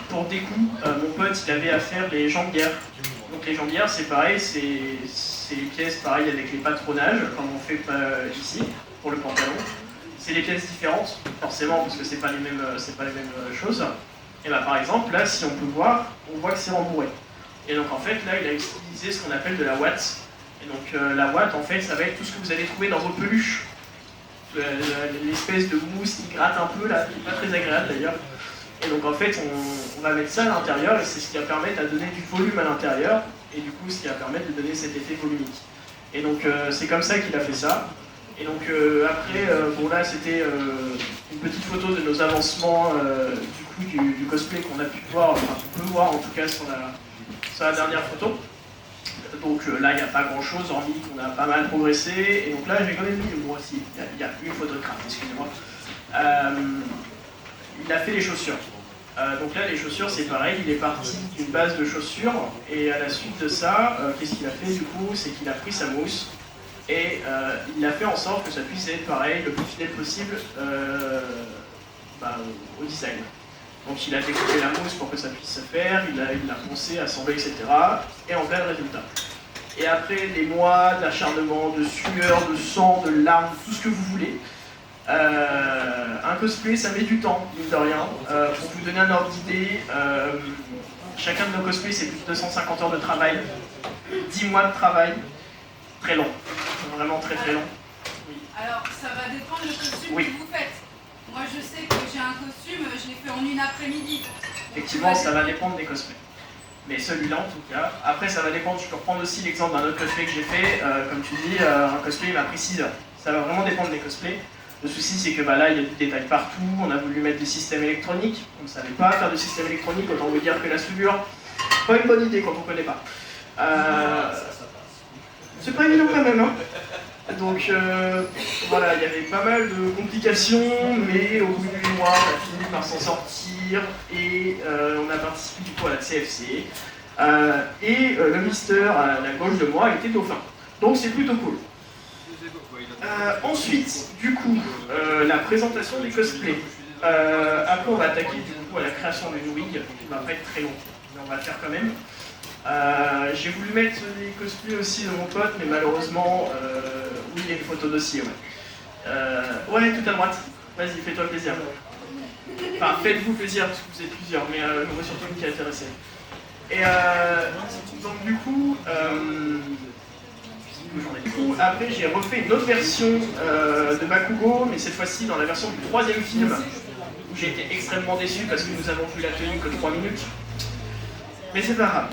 Speaker 3: pour des coups, mon pote, il avait à faire les jambières. Donc les jambières, c'est pareil, c'est les pièces, pareil, avec les patronages, comme on fait ici, pour le pantalon. C'est des pièces différentes, forcément, parce que c'est pas les mêmes choses. Et par exemple, là, si on peut voir, on voit que c'est rembourré. Et donc en fait, là, il a utilisé ce qu'on appelle de la ouate. Et donc la ouate, en fait, ça va être tout ce que vous allez trouver dans vos peluches. L'espèce de mousse qui gratte un peu, là, qui n'est pas très agréable d'ailleurs. Et donc en fait, on va mettre ça à l'intérieur, et c'est ce qui va permettre de donner du volume à l'intérieur, et du coup, ce qui va permettre de donner cet effet volumique. Et donc c'est comme ça qu'il a fait ça. Et donc après, là, c'était une petite photo de nos avancements du cosplay qu'on a pu voir, enfin qu'on peut voir en tout cas sur la dernière photo. Donc là, il n'y a pas grand chose, hormis qu'on a pas mal progressé. Et donc là, j'ai quand même mis, moi aussi, il y a une photo de craft, excusez-moi. Il a fait les chaussures. Donc là, les chaussures, c'est pareil, il est parti d'une base de chaussures. Et à la suite de ça, qu'est-ce qu'il a fait du coup? C'est qu'il a pris sa mousse et il a fait en sorte que ça puisse être pareil, le plus fidèle possible au design. Donc il a découpé la mousse pour que ça puisse se faire, il l'a poncé, assemblé, etc. Et en plein le résultat. Et après des mois d'acharnement, de sueur, de sang, de larmes, tout ce que vous voulez, un cosplay ça met du temps, mine de rien. Pour vous donner un ordre d'idée, chacun de nos cosplays c'est plus de 250 heures de travail, 10 mois de travail, très long, vraiment très très long.
Speaker 1: Oui. Alors ça va dépendre du costume que vous faites. Moi, je sais que j'ai un costume, je l'ai fait en une après-midi.
Speaker 3: Effectivement, ça va dépendre des cosplays. Mais celui-là, en tout cas. Après, ça va dépendre. Je peux reprendre aussi l'exemple d'un autre cosplay que j'ai fait. Comme tu dis, un cosplay m'a pris 6 heures. Ça va vraiment dépendre des cosplays. Le souci, c'est que là, il y a du détail partout. On a voulu mettre des systèmes électroniques. On ne savait pas faire de système électronique. Autant vous dire que la soudure, pas une bonne idée quand on ne connaît pas. C'est pas évident quand même, hein. Donc voilà, il y avait pas mal de complications, mais au bout de 8 mois, on a fini par s'en sortir et on a participé du coup à la CFC. Le Mister à la gauche de moi était dauphin. Donc c'est plutôt cool. Ensuite, du coup, la présentation du cosplay. Après, on va attaquer du coup à la création d'une wig, qui va pas être très long, mais on va le faire quand même. J'ai voulu mettre les cosplays aussi de mon pote, mais malheureusement, oui, il y a une photo dossier, ouais. Ouais, tout à droite. Vas-y, fais-toi plaisir. Enfin, faites-vous plaisir, parce que vous êtes plusieurs, mais je vois surtout une qui est intéressée. Et donc du coup, après j'ai refait une autre version de Bakugo, mais cette fois-ci dans la version du 3e film, où j'ai été extrêmement déçu parce que nous avons vu la tenue que 3 minutes. Mais c'est pas grave.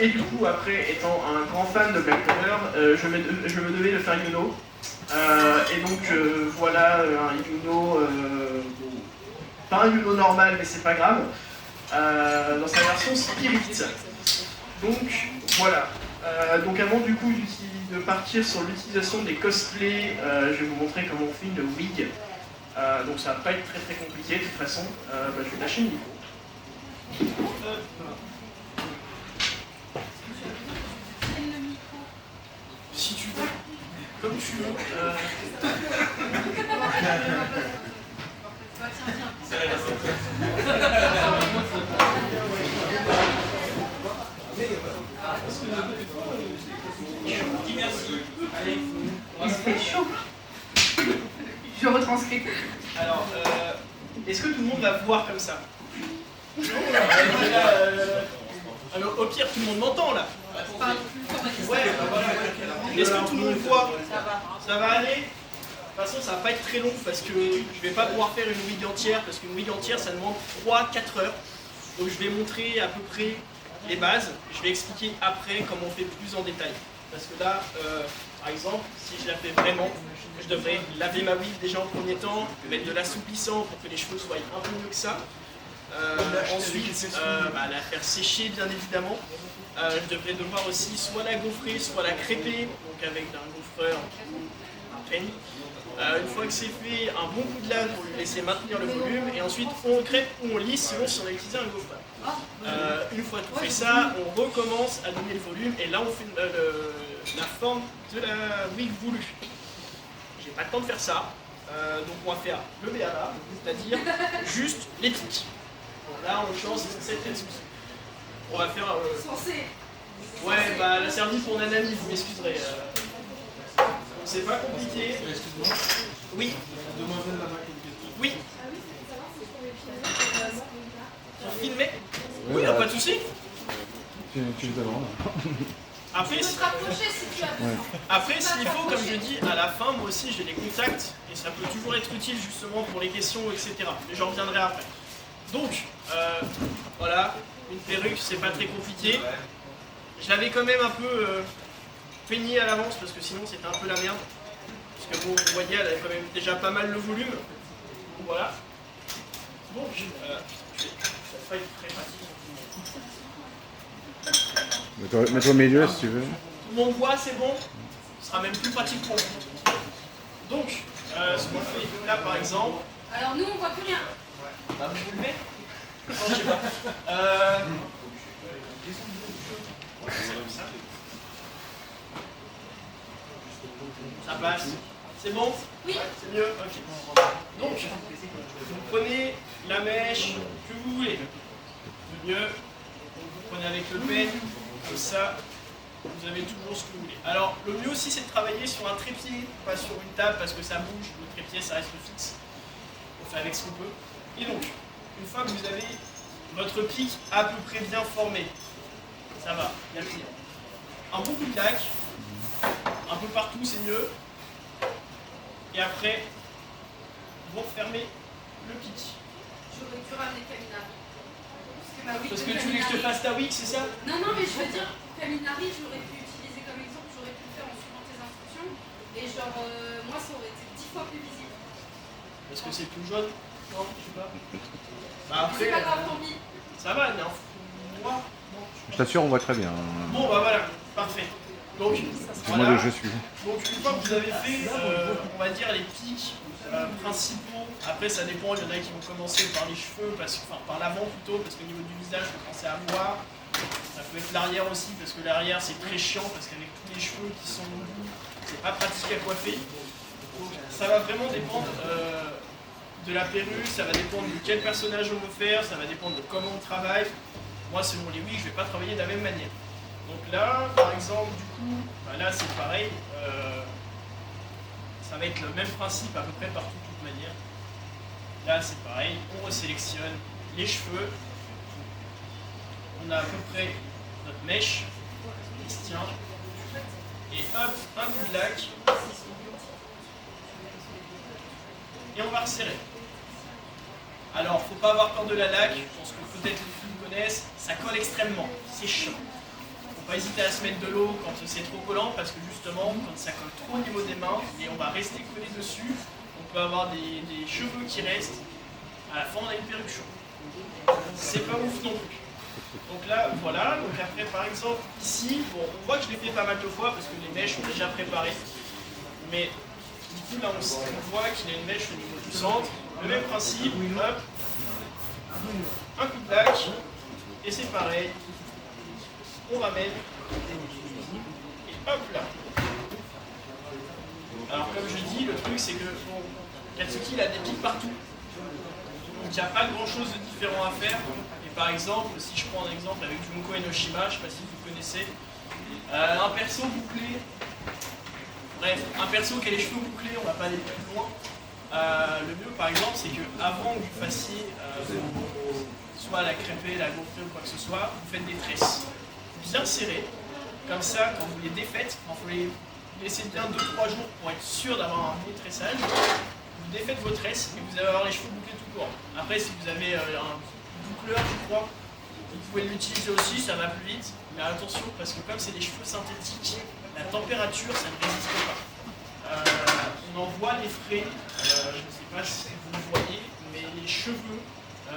Speaker 3: Et du coup, après, étant un grand fan de Black Panther, je me devais de faire Yuno. Et donc, voilà un Yuno, pas un Yuno normal, mais c'est pas grave, dans sa version Spirit. Donc, voilà. Donc, avant du coup de partir sur l'utilisation des cosplays, je vais vous montrer comment on fait une wig. Donc, ça va pas être très très compliqué, de toute façon. Je vais lâcher le micro. Si tu veux, comme tu veux. Je dis merci. Allez,
Speaker 4: C'est chaud. Je retranscris.
Speaker 3: Alors, est-ce que tout le monde va voir comme ça? Non, alors, au pire, tout le monde m'entend là. Ouais, bah voilà. Est-ce que tout le monde voit? Ça va aller? De toute façon, ça va pas être très long parce que je vais pas pouvoir faire une wig entière parce qu'une wig entière ça demande 3-4 heures. Donc je vais montrer à peu près les bases. Je vais expliquer après comment on fait plus en détail. Parce que là, par exemple, si je la fais vraiment, je devrais laver ma wig déjà en premier temps, mettre de l'assouplissant pour que les cheveux soient un peu mieux que ça. Ensuite, la faire sécher bien évidemment. Je devrais devoir aussi soit la gaufrer, soit la crêper, donc avec un gaufreur un peigne. Une fois que c'est fait, un bon coup de lame pour lui laisser maintenir le volume, et ensuite on crêpe ou on lisse selon si on a utilisé un gaufreur. Une fois tout fait ça, on recommence à donner le volume, et là on fait la forme de la wig voulue. J'ai pas le temps de faire ça, donc on va faire le BABA, c'est-à-dire juste les pics. Bon, là en l'occurrence c'est censé être excusé. On va faire... Ouais, bah la service pour Nanami, vous m'excuserez. C'est pas compliqué.
Speaker 2: Excuse-moi.
Speaker 3: Oui.
Speaker 2: Demoiselle là-bas qui a une question.
Speaker 3: Oui. Pour filmer? Oui, pas de souci.
Speaker 5: Tu le demandes.
Speaker 3: Après,
Speaker 1: Tu peux te rapprocher si tu as besoin.
Speaker 3: après, s'il faut, comme je dis, à la fin, moi aussi j'ai des contacts et ça peut toujours être utile justement pour les questions, etc. Mais j'en reviendrai après. Donc, voilà, une perruque, c'est pas très compliqué. Je l'avais quand même un peu peigné à l'avance parce que sinon c'était un peu la merde. Parce que bon, vous voyez, elle avait quand même déjà pas mal le volume. Donc voilà. Donc, ça va pas être très pratique.
Speaker 5: Mets-toi au milieu si tu veux.
Speaker 3: Tout le monde voit, c'est bon. Ce sera même plus pratique pour vous. Donc, ce qu'on fait là par exemple.
Speaker 1: Alors nous on voit plus rien.
Speaker 3: Bah, vous le mettez? Non, je sais pas. Ça passe. C'est bon?
Speaker 1: Oui.
Speaker 3: C'est mieux? Ok. Donc, vous prenez la mèche que vous voulez. Le mieux, vous prenez avec le peigne, comme ça, vous avez toujours ce que vous voulez. Alors, le mieux aussi, c'est de travailler sur un trépied, pas sur une table, parce que ça bouge. Le trépied, ça reste fixe. On fait avec ce qu'on peut. Et donc, une fois que vous avez votre pic à peu près bien formé, ça va, il y a le client. Un bon coup de lac, un peu partout, c'est mieux. Et après, vous refermez le pic.
Speaker 1: J'aurais dû ramener Kaminari.
Speaker 3: Parce que tu voulais que je te fasse ta wig, c'est ça?
Speaker 1: Non, non, mais je veux dire, Kaminari, j'aurais pu utiliser comme exemple, j'aurais pu le faire en suivant tes instructions. Et genre, moi, ça aurait été 10 fois plus visible.
Speaker 3: Parce que c'est plus jaune? Non, je sais pas. Bah
Speaker 1: Mais c'est
Speaker 3: après,
Speaker 1: pas grave, tant pis.
Speaker 3: ça va, mais en noir.
Speaker 5: Je t'assure, on voit très bien.
Speaker 3: Bon, bah voilà, parfait. Donc,
Speaker 5: Moi,
Speaker 3: voilà.
Speaker 5: je suis.
Speaker 3: Donc une fois que vous avez fait, on va dire, les pics principaux, après ça dépend, il y en a qui vont commencer par les cheveux, enfin par l'avant plutôt, parce qu'au niveau du visage, vous commencez à voir. Ça peut être l'arrière aussi, parce que l'arrière c'est très chiant, parce qu'avec tous les cheveux qui sont au bout, c'est pas pratique à coiffer. Donc ça va vraiment dépendre de la perruque, ça va dépendre de quel personnage on veut faire, ça va dépendre de comment on travaille. Moi selon les wigs, je vais pas travailler de la même manière. Donc là, par exemple, du coup, bah là c'est pareil, ça va être le même principe à peu près partout de toute manière. Là c'est pareil, on resélectionne les cheveux, on a à peu près notre mèche qui se tient, et hop, un coup de lac, et on va resserrer. Alors, faut pas avoir peur de la laque, je pense que peut-être les filles connaissent, ça colle extrêmement, c'est chiant. Faut pas hésiter à se mettre de l'eau quand c'est trop collant parce que justement, quand ça colle trop au niveau des mains et on va rester collé dessus, on peut avoir des cheveux qui restent. À la fin, on a une perruque chaude. C'est pas ouf non plus. Donc là, voilà. Donc après, par exemple, ici, bon, on voit que je l'ai fait pas mal de fois parce que les mèches sont déjà préparées. Mais du coup, là, on voit qu'il y a une mèche au niveau du centre. Le même principe, hop, un coup de lac, et c'est pareil. On ramène, et hop là. Alors comme je dis, le truc c'est que bon, Katsuki il a des pics partout. Donc il n'y a pas grand chose de différent à faire. Et par exemple, si je prends un exemple avec Junko Enoshima, je ne sais pas si vous connaissez, Un perso bouclé, bref, un perso qui a les cheveux bouclés, on va pas aller plus loin. Le mieux par exemple, c'est que avant que vous fassiez soit la crêpée, la gonflée ou quoi que ce soit, vous faites des tresses bien serrées. Comme ça, quand vous les défaites, quand vous les laissez bien 2-3 jours pour être sûr d'avoir un bon tressage, vous défaites vos tresses et vous allez avoir les cheveux bouclés tout court. Après, si vous avez un boucleur, je crois, vous pouvez l'utiliser aussi, ça va plus vite. Mais attention, parce que comme c'est des cheveux synthétiques, la température, ça ne résiste pas. On en voit les frais, je ne sais pas si vous le voyez, mais les cheveux,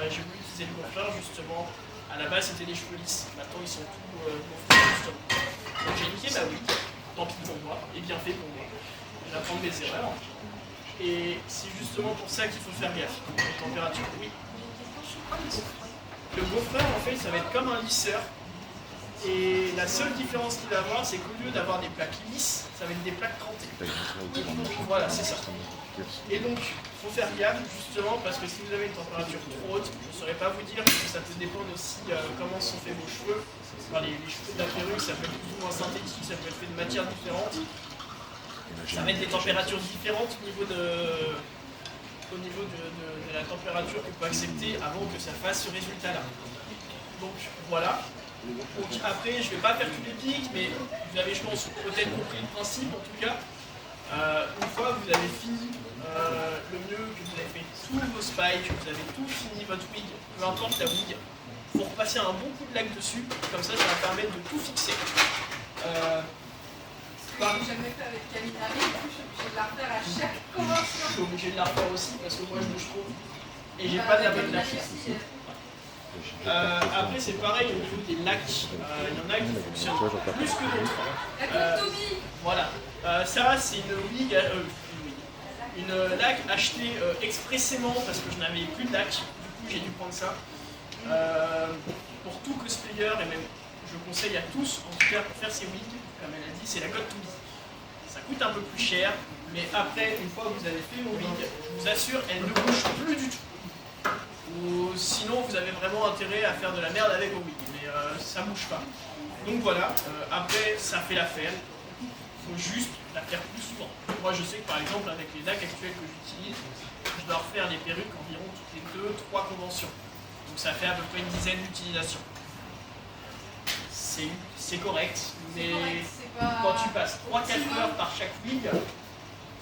Speaker 3: j'ai voulu utiliser le gonfleur justement. À la base, c'était des cheveux lisses, maintenant ils sont tout gonflés justement. Donc j'ai niqué ma wig, tant pis pour moi, et bien fait pour moi. Je vais apprendre mes erreurs. Et c'est justement pour ça qu'il faut faire gaffe. La température, oui. Le gaufreur, en fait, ça va être comme un lisseur. Et la seule différence qu'il va avoir, c'est qu'au lieu d'avoir des plaques lisses, ça va être des plaques crantées. Voilà, c'est ça. Et donc, il faut faire gaffe, justement, parce que si vous avez une température trop haute, je ne saurais pas vous dire, parce que ça peut dépendre aussi comment sont faits vos cheveux. Enfin, les cheveux de la perruque, ça peut être plus ou moins synthétique, ça peut être fait de matières différentes. Ça va être des températures différentes au niveau de la température qu'on peut accepter avant que ça fasse ce résultat-là. Donc voilà. Donc après, je ne vais pas faire tous les pics, mais vous avez, je pense, peut-être compris le principe en tout cas. Une fois que vous avez fini, le mieux que vous avez fait tous vos spikes, que vous avez tout fini votre wig, peu importe la wig, il faut repasser un bon coup de laque dessus, comme ça va permettre de tout fixer.
Speaker 1: J'ai jamais fait avec Camille Harry, du coup je suis obligée de la refaire à chaque convention.
Speaker 3: Je suis obligé de la refaire aussi parce que moi je bouge trop et j'ai pas de la bonne laque. Après c'est pareil au niveau des lacs, il y en a qui fonctionnent plus que d'autres.
Speaker 1: La Toby.
Speaker 3: Voilà, ça c'est une wig, une laque achetée expressément parce que je n'avais plus de laque, du coup j'ai dû prendre ça. Pour tout cosplayer et même je conseille à tous en tout cas pour faire ces wigs, comme elle a dit, c'est la God Toby. Ça coûte un peu plus cher, mais après une fois que vous avez fait vos wigs, je vous assure, elle ne bouge plus du tout. Ou sinon vous avez vraiment intérêt à faire de la merde avec vos wigs, mais ça bouge pas. Donc voilà, après ça fait l'affaire, il faut juste la faire plus souvent. Moi je sais que par exemple avec les lacs actuels que j'utilise, je dois refaire les perruques environ toutes les 2-3 conventions. Donc ça fait à peu près une dizaine d'utilisations. C'est correct, mais quand tu passes 3-4 heures par chaque wig,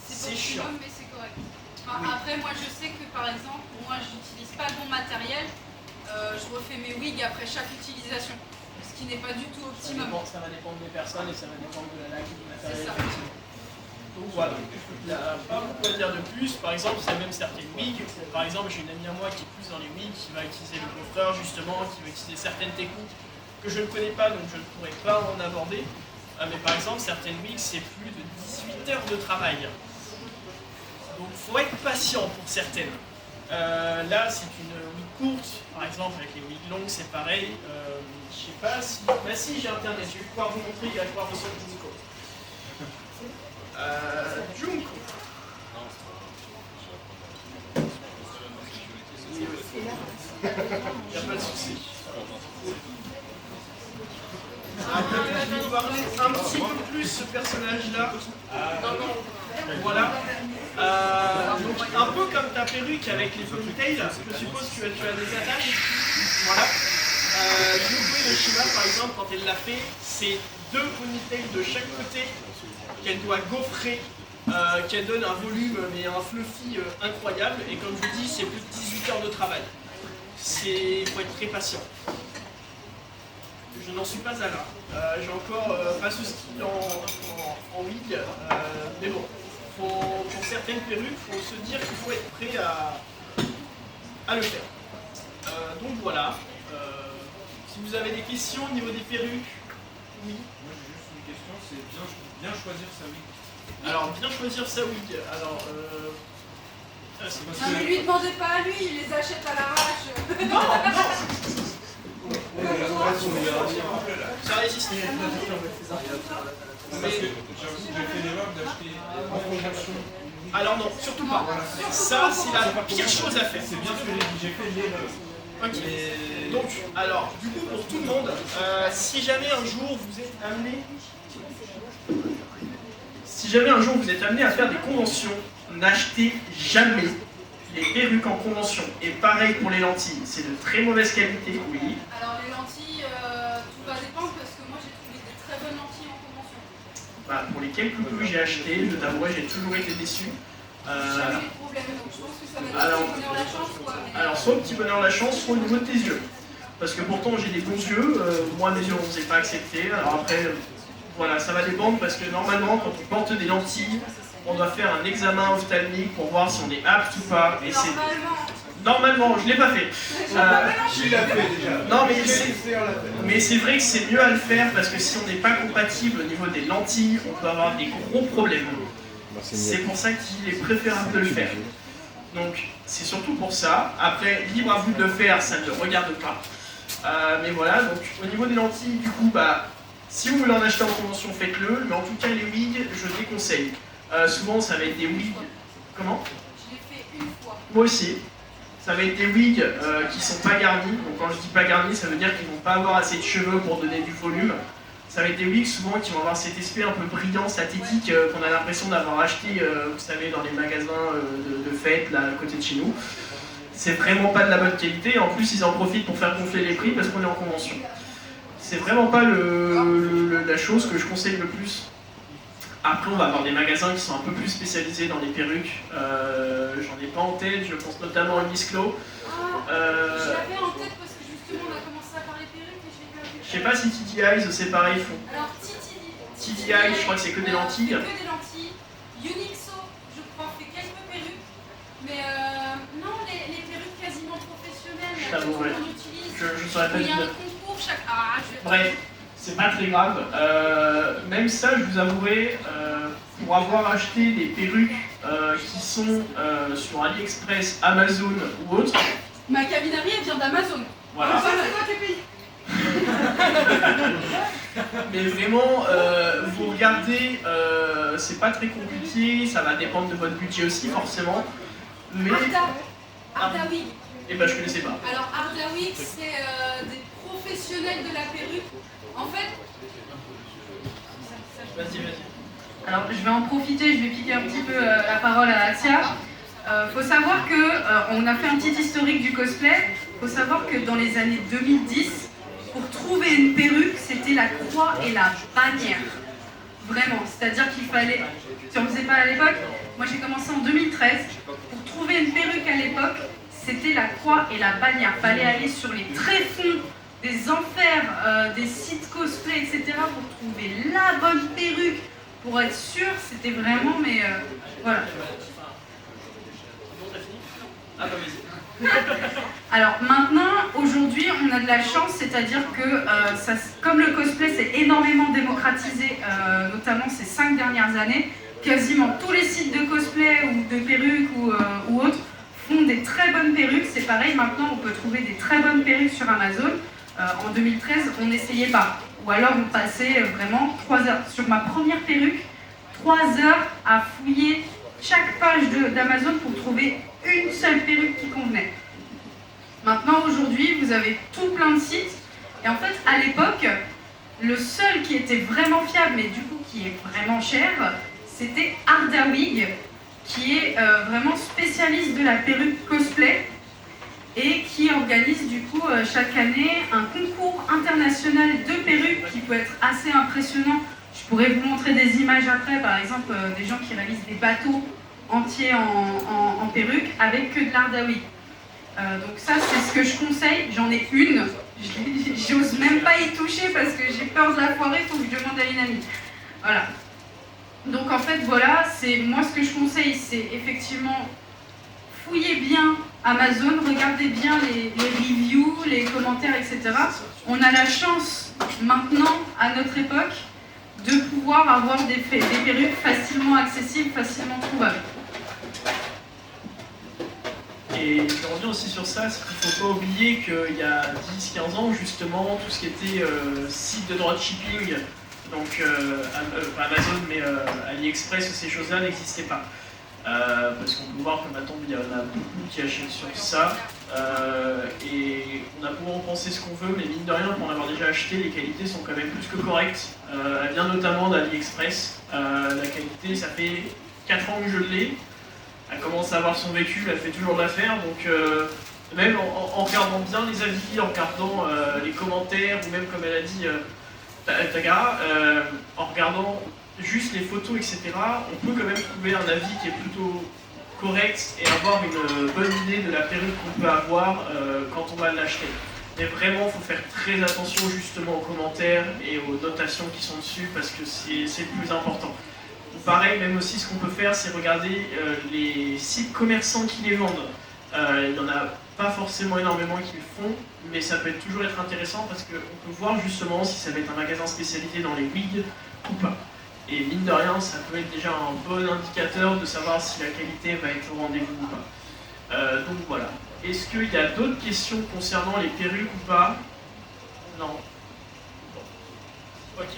Speaker 3: c'est chiant.
Speaker 1: Mais c'est correct. Enfin, oui. Après, moi je sais que par exemple, moi j'utilise pas le bon matériel, je refais mes wigs après chaque utilisation, ce qui n'est pas du tout optimum.
Speaker 3: Ça va dépendre des personnes et ça va dépendre de la laque et du matériel. Donc voilà, il n'y a pas beaucoup à dire de plus. Par exemple, il y a même certaines wigs. Par exemple, j'ai une amie à moi qui est plus dans les wigs, qui va utiliser le coffreur justement, qui va utiliser certaines techniques que je ne connais pas, donc je ne pourrais pas en aborder. Mais par exemple, certaines wigs, c'est plus de 18 heures de travail. Donc il faut être patient pour certaines. Là, c'est une wig courte, par exemple, avec les wigs longues, c'est pareil. Je sais pas si... Bah si, j'ai internet, je vais pouvoir vous montrer, il va y avoir monsieur Junko. Junko. Il n'y a pas de souci. Je vais vous parler un petit peu plus ce personnage-là. Voilà. Donc, un peu comme ta perruque avec les ponytails, je suppose que tu as des attaches. Voilà. Junko Enoshima, par exemple, quand elle l'a fait, c'est 2 ponytails de chaque côté qu'elle doit gaufrer, qu'elle donne un volume mais un fluffy incroyable. Et comme je vous dis, c'est plus de 18 heures de travail. Il faut être très patient. Je n'en suis pas à là. J'ai encore pas ce style en wig, mais bon, pour certaines perruques, il faut se dire qu'il faut être prêt à le faire. Donc voilà. Si vous avez des questions au niveau des perruques, oui.
Speaker 2: Moi j'ai juste une question, c'est bien choisir sa wig.
Speaker 3: Alors bien choisir sa wig. Alors
Speaker 1: ne lui demandez pas à lui, il les achète à l'arrache.
Speaker 3: Non. Ça résiste.
Speaker 2: Parce que j'ai fait l'erreur d'acheter en conjonction.
Speaker 3: Alors non, surtout pas. Ça, c'est la pire chose à faire.
Speaker 2: C'est bien ce que j'ai fait l'erreur.
Speaker 3: Ok. Donc, alors, du coup, pour tout le monde, si jamais un jour vous êtes amené si jamais un jour vous êtes amené à faire des conventions, n'achetez jamais les perruques en convention. Et pareil pour les lentilles, c'est de très mauvaise qualité, oui.
Speaker 1: Alors les lentilles, tout va dépendre parce que moi j'ai trouvé des très bonnes lentilles en convention.
Speaker 3: Bah, pour les quelques que j'ai achetés, je t'avouerai, j'ai toujours été déçu.
Speaker 1: Jamais eu de problème, donc je pense que ça va être
Speaker 3: alors-
Speaker 1: un petit bonheur la chance quoi. Mais...
Speaker 3: Alors soit au petit bonheur la chance, soit au niveau de tes yeux. Parce que pourtant j'ai des bons yeux, moi mes yeux on ne s'est pas accepté. Alors après, voilà, ça va dépendre parce que normalement quand on porte des lentilles, on doit faire un examen ophtalmique pour voir si on est apte ou pas. Et c'est normalement, je ne l'ai pas fait.
Speaker 2: Qui l'a fait déjà?
Speaker 3: Non mais
Speaker 2: Quel
Speaker 3: c'est...
Speaker 2: lycéen l'a fait?
Speaker 3: Mais c'est vrai que c'est mieux à le faire parce que si on n'est pas compatible au niveau des lentilles, on peut avoir des gros problèmes. C'est pour ça qu'il est préférable de le faire. Donc c'est surtout pour ça. Après, libre à vous de le faire, ça ne le regarde pas. Mais voilà, donc au niveau des lentilles, du coup, bah, si vous voulez en acheter en convention, faites-le. Mais en tout cas, les wigs, je déconseille. Souvent, ça va être des wigs... Comment?
Speaker 1: Je l'ai fait une fois.
Speaker 3: Moi aussi. Ça va être des wigs qui sont pas garnis. Donc quand je dis pas garnis, ça veut dire qu'ils vont pas avoir assez de cheveux pour donner du volume. Ça va être des wigs souvent qui vont avoir cet aspect un peu brillant, synthétique, qu'on a l'impression d'avoir acheté, vous savez, dans les magasins de fêtes, là, à côté de chez nous. C'est vraiment pas de la bonne qualité. En plus, ils en profitent pour faire gonfler les prix parce qu'on est en convention. C'est vraiment pas la chose que je conseille le plus. Après, on va avoir des magasins qui sont un peu plus spécialisés dans les perruques. J'en ai pas en tête, je pense notamment à Miss Clo.
Speaker 1: Je l'avais en tête parce que justement on a commencé à parler perruques et j'ai vu un peu.
Speaker 3: Je sais pas si TD Eyes, c'est pareil, ils font.
Speaker 1: Alors
Speaker 3: TD Eyes, je crois que c'est que des lentilles.
Speaker 1: Que des lentilles. Unixo, je crois, fait quelques perruques. Mais non, les perruques quasiment professionnelles,
Speaker 3: Je
Speaker 1: que
Speaker 3: t'avoue,
Speaker 1: tout le
Speaker 3: ouais.
Speaker 1: monde utilise.
Speaker 3: Je saurais pas
Speaker 1: Il y a un
Speaker 3: dire.
Speaker 1: concours chaque. Ah, je vais pas.
Speaker 3: Bref, c'est pas très grave. Même ça, je vous avouerai, pour avoir acheté des perruques qui sont sur AliExpress, Amazon ou autre,
Speaker 1: Ma cabinarie, elle vient d'Amazon.
Speaker 3: voilà.
Speaker 1: Ça, c'est moi qui ai payé.
Speaker 3: Mais vraiment, vous regardez, c'est pas très compliqué, ça va dépendre de votre budget aussi forcément. Mais,
Speaker 1: Arda Wig.
Speaker 3: et ben je connaissais pas.
Speaker 1: Alors Arda Wig, c'est des professionnels de la perruque. En fait,
Speaker 3: Vas-y, vas-y.
Speaker 4: Alors, je vais en profiter, je vais piquer un petit peu la parole à Atia. Faut savoir que on a fait un petit historique du cosplay. Faut savoir que dans les années 2010, pour trouver une perruque, c'était la croix et la bannière. Vraiment, c'est-à-dire qu'il fallait... Si on ne faisait pas à l'époque, moi j'ai commencé en 2013. Pour trouver une perruque à l'époque, c'était la croix et la bannière. Il fallait aller sur les tréfonds des enfers, des sites cosplay, etc. pour trouver la bonne perruque. Pour être sûr, c'était vraiment, mais voilà.
Speaker 3: Ah bah vas-y.
Speaker 4: Alors maintenant, aujourd'hui, on a de la chance, c'est-à-dire que comme le cosplay s'est énormément démocratisé, notamment ces 5 dernières années, quasiment tous les sites de cosplay ou de perruques ou autres font des très bonnes perruques. C'est pareil, maintenant on peut trouver des très bonnes perruques sur Amazon. En 2013, on n'essayait pas. Ou alors on passait vraiment 3 heures. Sur ma première perruque, 3 heures à fouiller chaque page d'Amazon pour trouver une seule perruque qui convenait. Maintenant, aujourd'hui, vous avez tout plein de sites. Et en fait, à l'époque, le seul qui était vraiment fiable, mais du coup qui est vraiment cher, c'était Arda Wig, qui est vraiment spécialiste de la perruque cosplay et qui organise du coup chaque année un concours international de perruques qui peut être assez impressionnant. Je pourrais vous montrer des images après, par exemple des gens qui réalisent des bateaux entiers en perruque avec que de l'Arda Wig. Donc ça c'est ce que je conseille, j'en ai une, j'ose même pas y toucher parce que j'ai peur de la foirer, il faut que je demande à une amie. Voilà. Donc en fait voilà, moi ce que je conseille c'est effectivement fouillez bien Amazon, regardez bien les reviews, les commentaires, etc. On a la chance maintenant, à notre époque, de pouvoir avoir des perruques facilement accessibles, facilement trouvables.
Speaker 3: Et je reviens aussi sur ça, c'est qu'il ne faut pas oublier qu'il y a 10-15 ans, justement, tout ce qui était site de dropshipping, donc pas Amazon, mais AliExpress, ces choses-là n'existaient pas. parce qu'on peut voir que maintenant il y en a beaucoup qui achètent sur ça. Et on a beau en penser ce qu'on veut, mais mine de rien, pour en avoir déjà acheté, les qualités sont quand même plus que correctes. Elle vient notamment d'AliExpress. La qualité, ça fait 4 ans que je l'ai. Elle commence à avoir son vécu, elle fait toujours l'affaire. Donc même en regardant bien les avis, en regardant les commentaires, ou même comme elle a dit Tagara, en regardant juste les photos, etc., on peut quand même trouver un avis qui est plutôt correct et avoir une bonne idée de la perruque qu'on peut avoir quand on va l'acheter. Mais vraiment, il faut faire très attention justement aux commentaires et aux notations qui sont dessus parce que c'est le plus important. Pareil, même aussi, ce qu'on peut faire, c'est regarder les sites commerçants qui les vendent. Il n'y en a pas forcément énormément qui le font, mais ça peut toujours être intéressant parce qu'on peut voir justement si ça va être un magasin spécialisé dans les wigs ou pas. Et mine de rien, ça peut être déjà un bon indicateur de savoir si la qualité va être au rendez-vous ou pas. Donc voilà. Est-ce qu'il y a d'autres questions concernant les perruques ou pas? Non. Bon. Ok.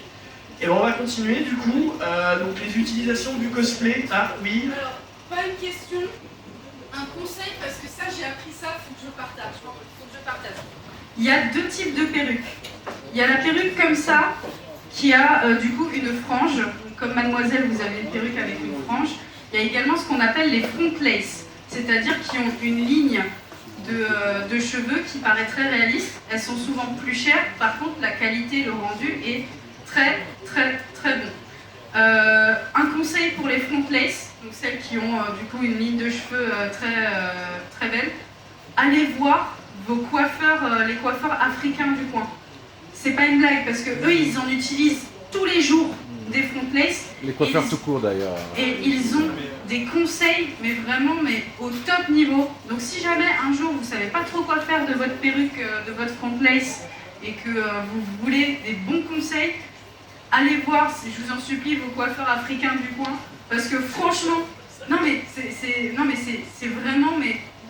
Speaker 3: Et bon, on va continuer du coup. Donc les utilisations du cosplay. Ah oui.
Speaker 1: Alors, pas une question, un conseil, parce que ça, j'ai appris ça, faut que je partage.
Speaker 4: Il y a 2 types de perruques. Il y a la perruque comme ça, qui a du coup une frange. Comme mademoiselle, vous avez une perruque avec une frange. Il y a également ce qu'on appelle les front lace, c'est-à-dire qui ont une ligne de cheveux qui paraît très réaliste. Elles sont souvent plus chères, par contre la qualité, le rendu est très bon. Un conseil pour les front lace, donc celles qui ont du coup une ligne de cheveux très belle, allez voir vos coiffeurs, les coiffeurs africains du coin. C'est pas une blague parce que eux ils en utilisent tous les jours des front lace.
Speaker 5: Les coiffeurs tout court d'ailleurs.
Speaker 4: Et ils ont des conseils, mais vraiment au top niveau. Donc si jamais un jour vous savez pas trop quoi faire de votre perruque, de votre front lace, et que vous voulez des bons conseils, allez voir, je vous en supplie, vos coiffeurs africains du coin, parce que franchement, c'est vraiment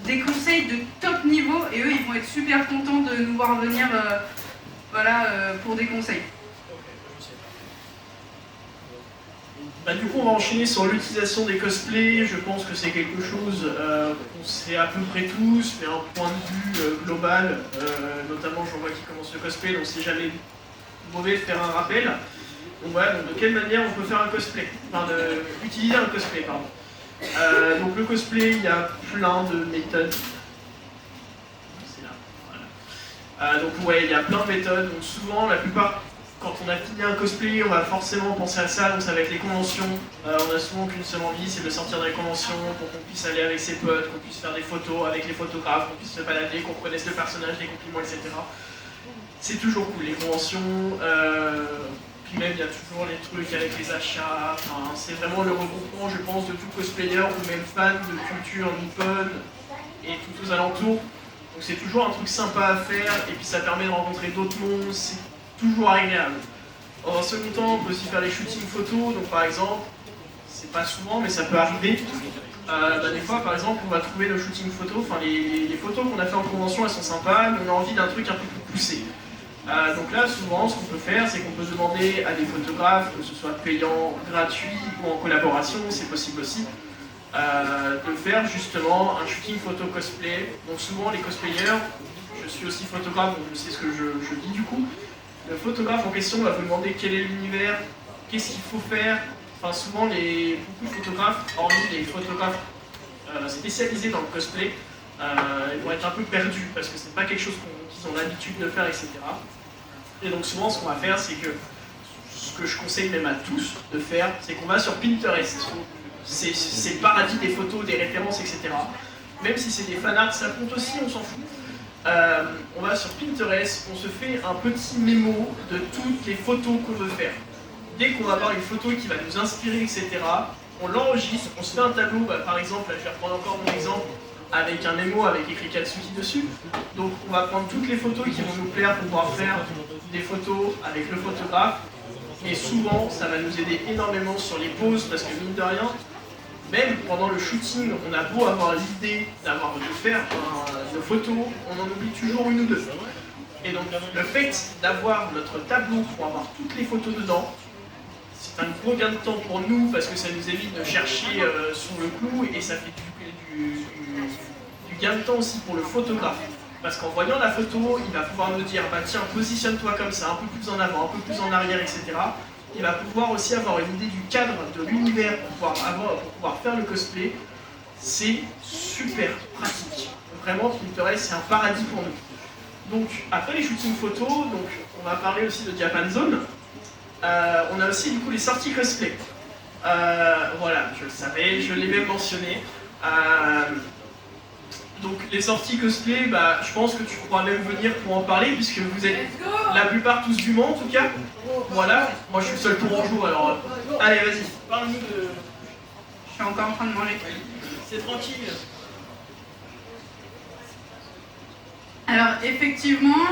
Speaker 4: des conseils de top niveau, et eux ils vont être super contents de nous voir venir pour des conseils.
Speaker 3: Du coup, on va enchaîner sur l'utilisation des cosplays. Je pense que c'est quelque chose qu'on sait à peu près tous, mais un point de vue global, notamment je vois qui commence le cosplay, donc c'est jamais mauvais de faire un rappel. Donc voilà, donc de quelle manière on peut faire un cosplay, utiliser un cosplay, pardon. Donc le cosplay, il y a plein de méthodes. C'est là, voilà. Donc ouais, il y a plein de méthodes. Donc souvent, la plupart, quand on a fini un cosplay, on va forcément penser à ça. Donc ça va être les conventions. On a souvent qu'une seule envie, c'est de sortir dans les conventions pour qu'on puisse aller avec ses potes, qu'on puisse faire des photos avec les photographes, qu'on puisse se balader, qu'on reconnaisse le personnage, les compliments, etc. C'est toujours cool, les conventions. Puis même, il y a toujours les trucs avec les achats. Enfin, c'est vraiment le regroupement, je pense, de tout cosplayer ou même fan de culture nippone et tout aux alentours. Donc c'est toujours un truc sympa à faire et puis ça permet de rencontrer d'autres mondes. C'est toujours agréable. Dans un second temps, on peut aussi faire les shootings photos. Donc par exemple, c'est pas souvent, mais ça peut arriver. Des fois, par exemple, on va trouver le shooting photo. Enfin, les photos qu'on a fait en convention, elles sont sympas, mais on a envie d'un truc un peu plus poussé. Donc là, souvent, ce qu'on peut faire, c'est qu'on peut demander à des photographes, que ce soit payant, gratuit ou en collaboration, c'est possible aussi, de faire justement un shooting photo cosplay. Donc souvent, les cosplayers, je suis aussi photographe, donc je sais ce que je dis du coup. Le photographe en question va vous demander quel est l'univers, qu'est-ce qu'il faut faire. Enfin, souvent, beaucoup de photographes, hormis les photographes spécialisés dans le cosplay, ils vont être un peu perdus parce que c'est pas quelque chose qu'ils ont l'habitude de faire, etc. Et donc souvent, ce qu'on va faire, c'est que ce que je conseille même à tous de faire, c'est qu'on va sur Pinterest. C'est le paradis des photos, des références, etc. Même si c'est des fanarts, ça compte aussi, on s'en fout. On va sur Pinterest, on se fait un petit mémo de toutes les photos qu'on veut faire. Dès qu'on va avoir une photo qui va nous inspirer, etc., on l'enregistre, on se fait un tableau, par exemple, là je vais reprendre encore mon exemple, avec un mémo avec écrit Katsuki dessus. Donc on va prendre toutes les photos qui vont nous plaire pour pouvoir faire des photos avec le photographe. Et souvent, ça va nous aider énormément sur les poses, parce que mine de rien, même pendant le shooting, on a beau avoir l'idée de faire une photo, on en oublie toujours une ou deux. Et donc le fait d'avoir notre tableau pour avoir toutes les photos dedans, c'est un gros gain de temps pour nous parce que ça nous évite de chercher sur le coup et ça fait du gain de temps aussi pour le photographe. Parce qu'en voyant la photo, il va pouvoir nous dire bah tiens, positionne-toi comme ça, un peu plus en avant, un peu plus en arrière, etc. Il va pouvoir aussi avoir une idée du cadre, de l'univers pour pouvoir faire le cosplay. C'est super pratique. Vraiment, Pinterest, c'est un paradis pour nous. Donc, après les shootings photos, donc, on va parler aussi de Japan Zone. On a aussi du coup les sorties cosplay. Voilà, je le savais, je l'ai même mentionné. Donc les sorties cosplay, bah, je pense que tu pourras même venir pour en parler puisque vous êtes la plupart tous du Mans en tout cas. Voilà, moi je suis le seul tourangeau alors allez vas-y, parle-nous de...
Speaker 4: Je suis encore en train de manger.
Speaker 3: C'est tranquille.
Speaker 4: Alors effectivement,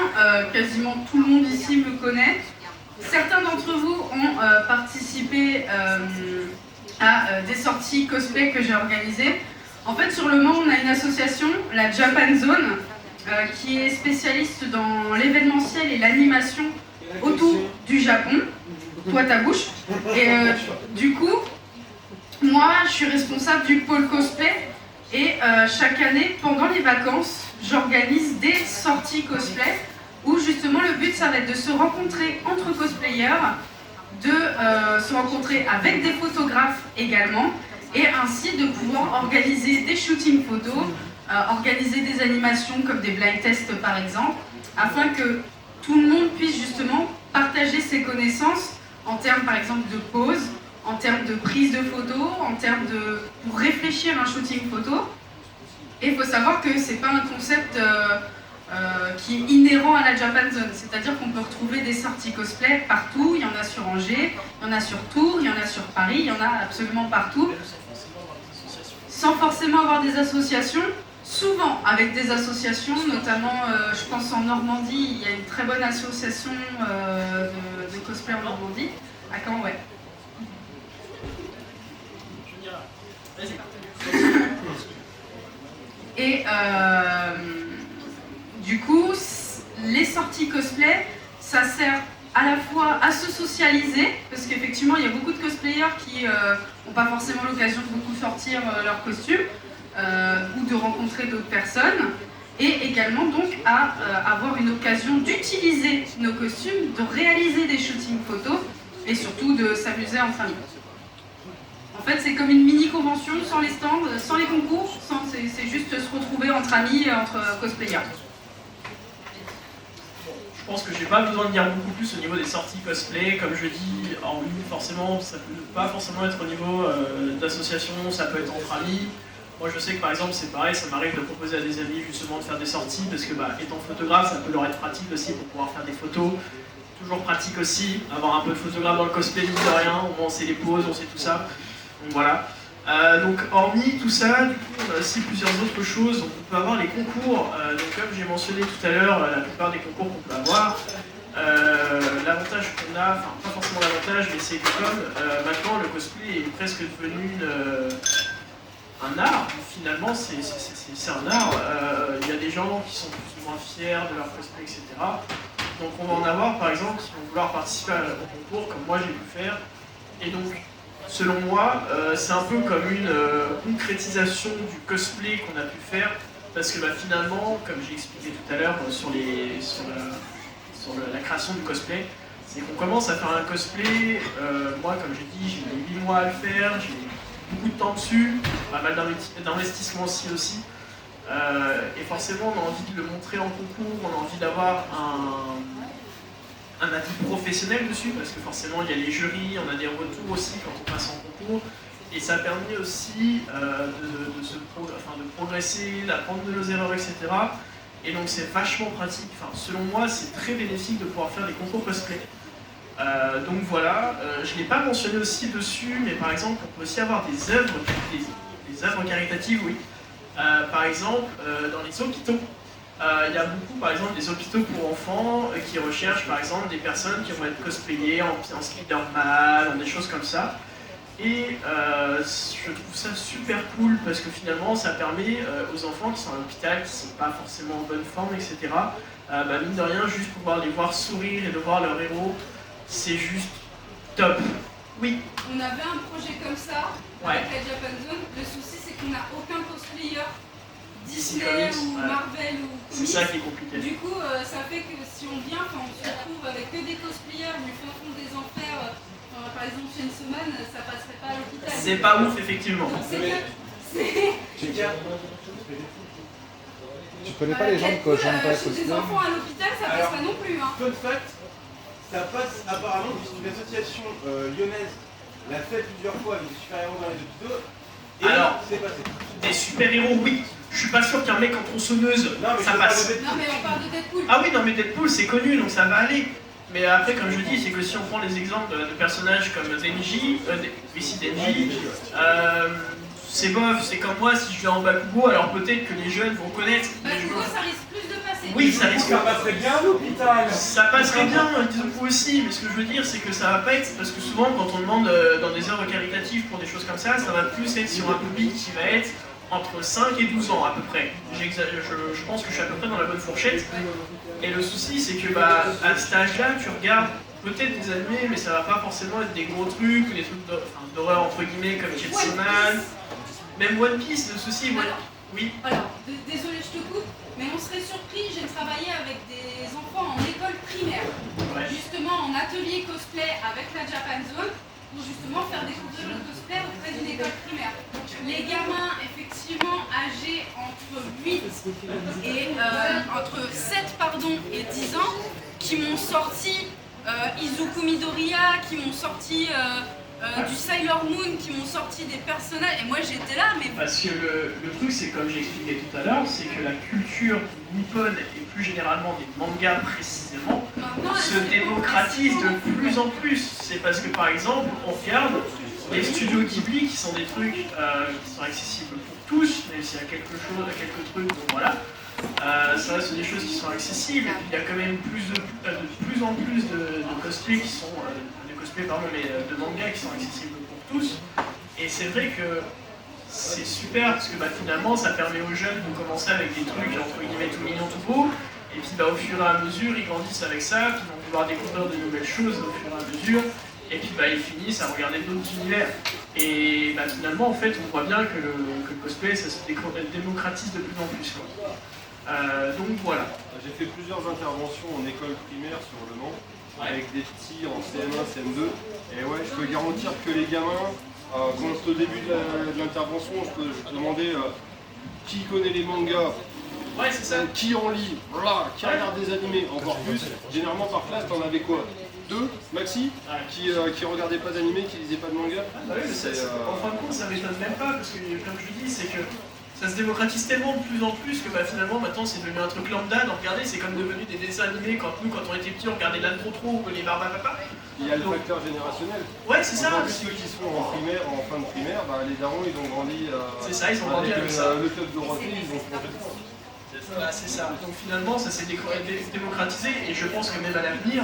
Speaker 4: quasiment tout le monde ici me connaît. Certains d'entre vous ont participé à des sorties cosplay que j'ai organisées. En fait, sur le Mans, on a une association, la Japan Zone, qui est spécialiste dans l'événementiel et l'animation autour du Japon. Toi, ta bouche. Et du coup, moi, je suis responsable du pôle cosplay. Et chaque année, pendant les vacances, j'organise des sorties cosplay où justement le but, ça va être de se rencontrer entre cosplayers, de se rencontrer avec des photographes également, et ainsi de pouvoir organiser des shootings photos, organiser des animations comme des blind tests par exemple, afin que tout le monde puisse justement partager ses connaissances en termes par exemple de pose, en termes de prise de photos, en termes de... pour réfléchir un shooting photo. Et il faut savoir que c'est pas un concept qui est inhérent à la Japan Zone, c'est-à-dire qu'on peut retrouver des sorties cosplay partout, il y en a sur Angers, il y en a sur Tours, il y en a sur Paris, il y en a absolument partout. Sans forcément avoir des associations, souvent avec des associations, notamment je pense en Normandie, il y a une très bonne association de cosplay en Normandie, à Caen, ouais. Et du coup, les sorties cosplay, ça sert à la fois à se socialiser, parce qu'effectivement il y a beaucoup de cosplayers qui n'ont pas forcément l'occasion de beaucoup sortir leur costume, ou de rencontrer d'autres personnes, et également donc à avoir une occasion d'utiliser nos costumes, de réaliser des shootings photos, et surtout de s'amuser en famille. En fait, c'est comme une mini-convention, sans les stands, sans les concours, c'est juste se retrouver entre amis, entre cosplayers.
Speaker 3: Je pense que j'ai pas besoin de dire beaucoup plus au niveau des sorties cosplay. Comme je dis, en ligne, forcément, ça peut pas forcément être au niveau d'association, ça peut être entre amis. Moi, je sais que par exemple, c'est pareil, ça m'arrive de proposer à des amis justement de faire des sorties parce que, étant photographe, ça peut leur être pratique aussi pour pouvoir faire des photos. Toujours pratique aussi, avoir un peu de photographe dans le cosplay, mine de rien, au moins on sait les poses, on sait tout ça. Donc voilà. Donc hormis tout ça, du coup on a aussi plusieurs autres choses. On peut avoir les concours, donc comme j'ai mentionné tout à l'heure, la plupart des concours qu'on peut avoir, l'avantage qu'on a, enfin pas forcément l'avantage, mais c'est que comme maintenant le cosplay est presque devenu un art, finalement c'est un art, il y a des gens qui sont plus ou moins fiers de leur cosplay, etc. Donc on va en avoir par exemple qui vont vouloir participer au concours comme moi j'ai pu faire, et donc selon moi, c'est un peu comme une concrétisation du cosplay qu'on a pu faire, parce que finalement, comme j'ai expliqué tout à l'heure sur la création du cosplay, c'est qu'on commence à faire un cosplay, moi comme j'ai dit, j'ai mis 8 mois à le faire, j'ai mis beaucoup de temps dessus, pas mal d'investissement aussi, et forcément on a envie de le montrer en concours, on a envie d'avoir un avis professionnel dessus, parce que forcément il y a les jurys, on a des retours aussi quand on passe en concours, et ça permet aussi de progresser, d'apprendre de nos erreurs, etc. Et donc c'est vachement pratique, selon moi c'est très bénéfique de pouvoir faire des concours cosplay. Donc voilà, je ne l'ai pas mentionné aussi dessus, mais par exemple on peut aussi avoir des œuvres caritatives, oui. Par exemple dans les hôpitaux. Il y a beaucoup, par exemple, des hôpitaux pour enfants qui recherchent, par exemple, des personnes qui vont être cosplayées en Spider-Man, en des choses comme ça. Et je trouve ça super cool parce que finalement, ça permet aux enfants qui sont à l'hôpital, qui ne sont pas forcément en bonne forme, etc., mine de rien, juste pouvoir les voir sourire et de voir leur héros, c'est juste top. Oui.
Speaker 1: On avait un projet comme ça,
Speaker 3: Ouais.
Speaker 1: avec la Japan Zone. Le souci, c'est qu'on n'a aucun cosplayer
Speaker 3: DC
Speaker 1: Disney
Speaker 3: Comics,
Speaker 1: ou
Speaker 3: ouais.
Speaker 1: Marvel ou
Speaker 3: C'est
Speaker 1: comics.
Speaker 3: ça qui est compliqué.
Speaker 1: Du coup, ça fait que si on vient, on se retrouve avec que des cosplayers du fin fond des enfers. Par exemple, Chainsaw Man, ça passerait pas à l'hôpital.
Speaker 3: C'est pas ouf, effectivement.
Speaker 1: Donc, c'est que-
Speaker 5: Tu connais pas les gens de
Speaker 1: Deadpool,
Speaker 5: Kojanda
Speaker 1: chez des
Speaker 5: Cosplay?
Speaker 1: enfants à l'hôpital, ça passe
Speaker 2: Alors,
Speaker 1: pas non plus. Hein.
Speaker 2: Fun fact, ça passe apparemment puisqu'une association lyonnaise l'a fait plusieurs fois avec des super-héros dans les hôpitaux. Et
Speaker 3: Alors,
Speaker 2: c'est passé.
Speaker 3: Des super-héros, oui. Je suis pas sûr qu'un mec en tronçonneuse,
Speaker 2: Non, mais
Speaker 3: ça
Speaker 2: je
Speaker 3: passe.
Speaker 2: parle de Deadpool.
Speaker 1: Non, mais on parle de Deadpool.
Speaker 3: Ah oui, non, mais Deadpool, c'est connu, donc ça va aller. Mais après, comme je dis, c'est que si on prend les exemples de personnages comme Denji, ici Denji, c'est bof, c'est comme moi, si je vais en Bakugo, alors peut-être que les jeunes vont connaître.
Speaker 1: Bah,
Speaker 3: mais
Speaker 1: du
Speaker 3: je
Speaker 1: coup,
Speaker 3: me-
Speaker 1: ça risque plus de passer.
Speaker 3: Oui, ça risque.
Speaker 2: Ça passerait bien à l'hôpital.
Speaker 3: Ça passerait bien, disons vous aussi, mais ce que je veux dire, c'est que ça va pas être. Parce que souvent, quand on demande dans des œuvres caritatives pour des choses comme ça va plus être sur un public qui va être entre 5 et 12 ans à peu près. Je pense que je suis à peu près dans la bonne fourchette. Et le souci, c'est que à cet âge-là, tu regardes peut-être des animés, mais ça va pas forcément être des gros trucs ou des trucs d'horreur entre guillemets comme Chainsaw Man. Même One Piece, le souci, oui.
Speaker 1: Alors, désolé, je te coupe, mais on serait surpris. J'ai travaillé avec des enfants en école primaire,
Speaker 3: Ouais.
Speaker 1: justement en atelier cosplay avec la Japan Zone, pour justement faire découvrir le cosplay auprès d'une école primaire. Les gamins, effectivement, âgés entre 8 et entre 7 et 10 ans, qui m'ont sorti Izuku Midoriya, qui m'ont sorti du Sailor Moon, qui m'ont sorti des personnages, et moi j'étais là, mais
Speaker 3: Parce que le truc, c'est comme j'expliquais tout à l'heure, c'est que la culture nippone et plus généralement des mangas précisément
Speaker 1: maintenant elle
Speaker 3: se démocratise de plus en plus. C'est parce que par exemple, on regarde les studios Ghibli qui sont des trucs qui sont accessibles pour tous, même s'il y a quelques trucs, donc voilà. Ça reste des choses qui sont accessibles, et puis il y a quand même de plus en plus de cosplays qui sont de mangas qui sont accessibles pour tous. Et c'est vrai que c'est super parce que finalement ça permet aux jeunes de commencer avec des trucs entre guillemets tout mignons, tout beaux, et puis au fur et à mesure ils grandissent avec ça, puis ils vont pouvoir découvrir de nouvelles choses au fur et à mesure, et puis ils finissent à regarder d'autres univers. Et finalement en fait on voit bien que le cosplay ça se démocratise de plus en plus, quoi. Donc voilà.
Speaker 6: J'ai fait plusieurs interventions en école primaire sur Le Mans, avec des petits en CM1, CM2, et ouais, je peux garantir que les gamins, quand c'est au début de l'intervention, je demandais qui connaît les mangas,
Speaker 3: Ouais, c'est ça.
Speaker 6: qui en lit, voilà, qui regarde des animés, encore plus. Généralement par classe, t'en avais quoi? 2, maxi,
Speaker 3: Ouais.
Speaker 6: qui regardaient pas d'animé, qui lisaient pas de manga.
Speaker 3: Bah oui, en fin de compte, ça m'étonne même pas, parce que, comme je dis, c'est que ça se démocratise tellement de plus en plus que finalement, maintenant, c'est devenu un truc lambda d'en regarder. C'est comme devenu des dessins animés quand on était petits, on regardait l'âne trop ou les Barbapapa.
Speaker 6: Il y a le facteur générationnel.
Speaker 3: Ouais, c'est ça.
Speaker 6: Encore plus ceux qui sont en primaire, en fin de primaire, les darons, ils ont grandi.
Speaker 3: C'est ça, ils ont grandi avec ça.
Speaker 6: Le club Dorothée, ils ont changé de force.
Speaker 3: Voilà, c'est ça. Donc finalement, ça s'est démocratisé, et je pense que même à l'avenir,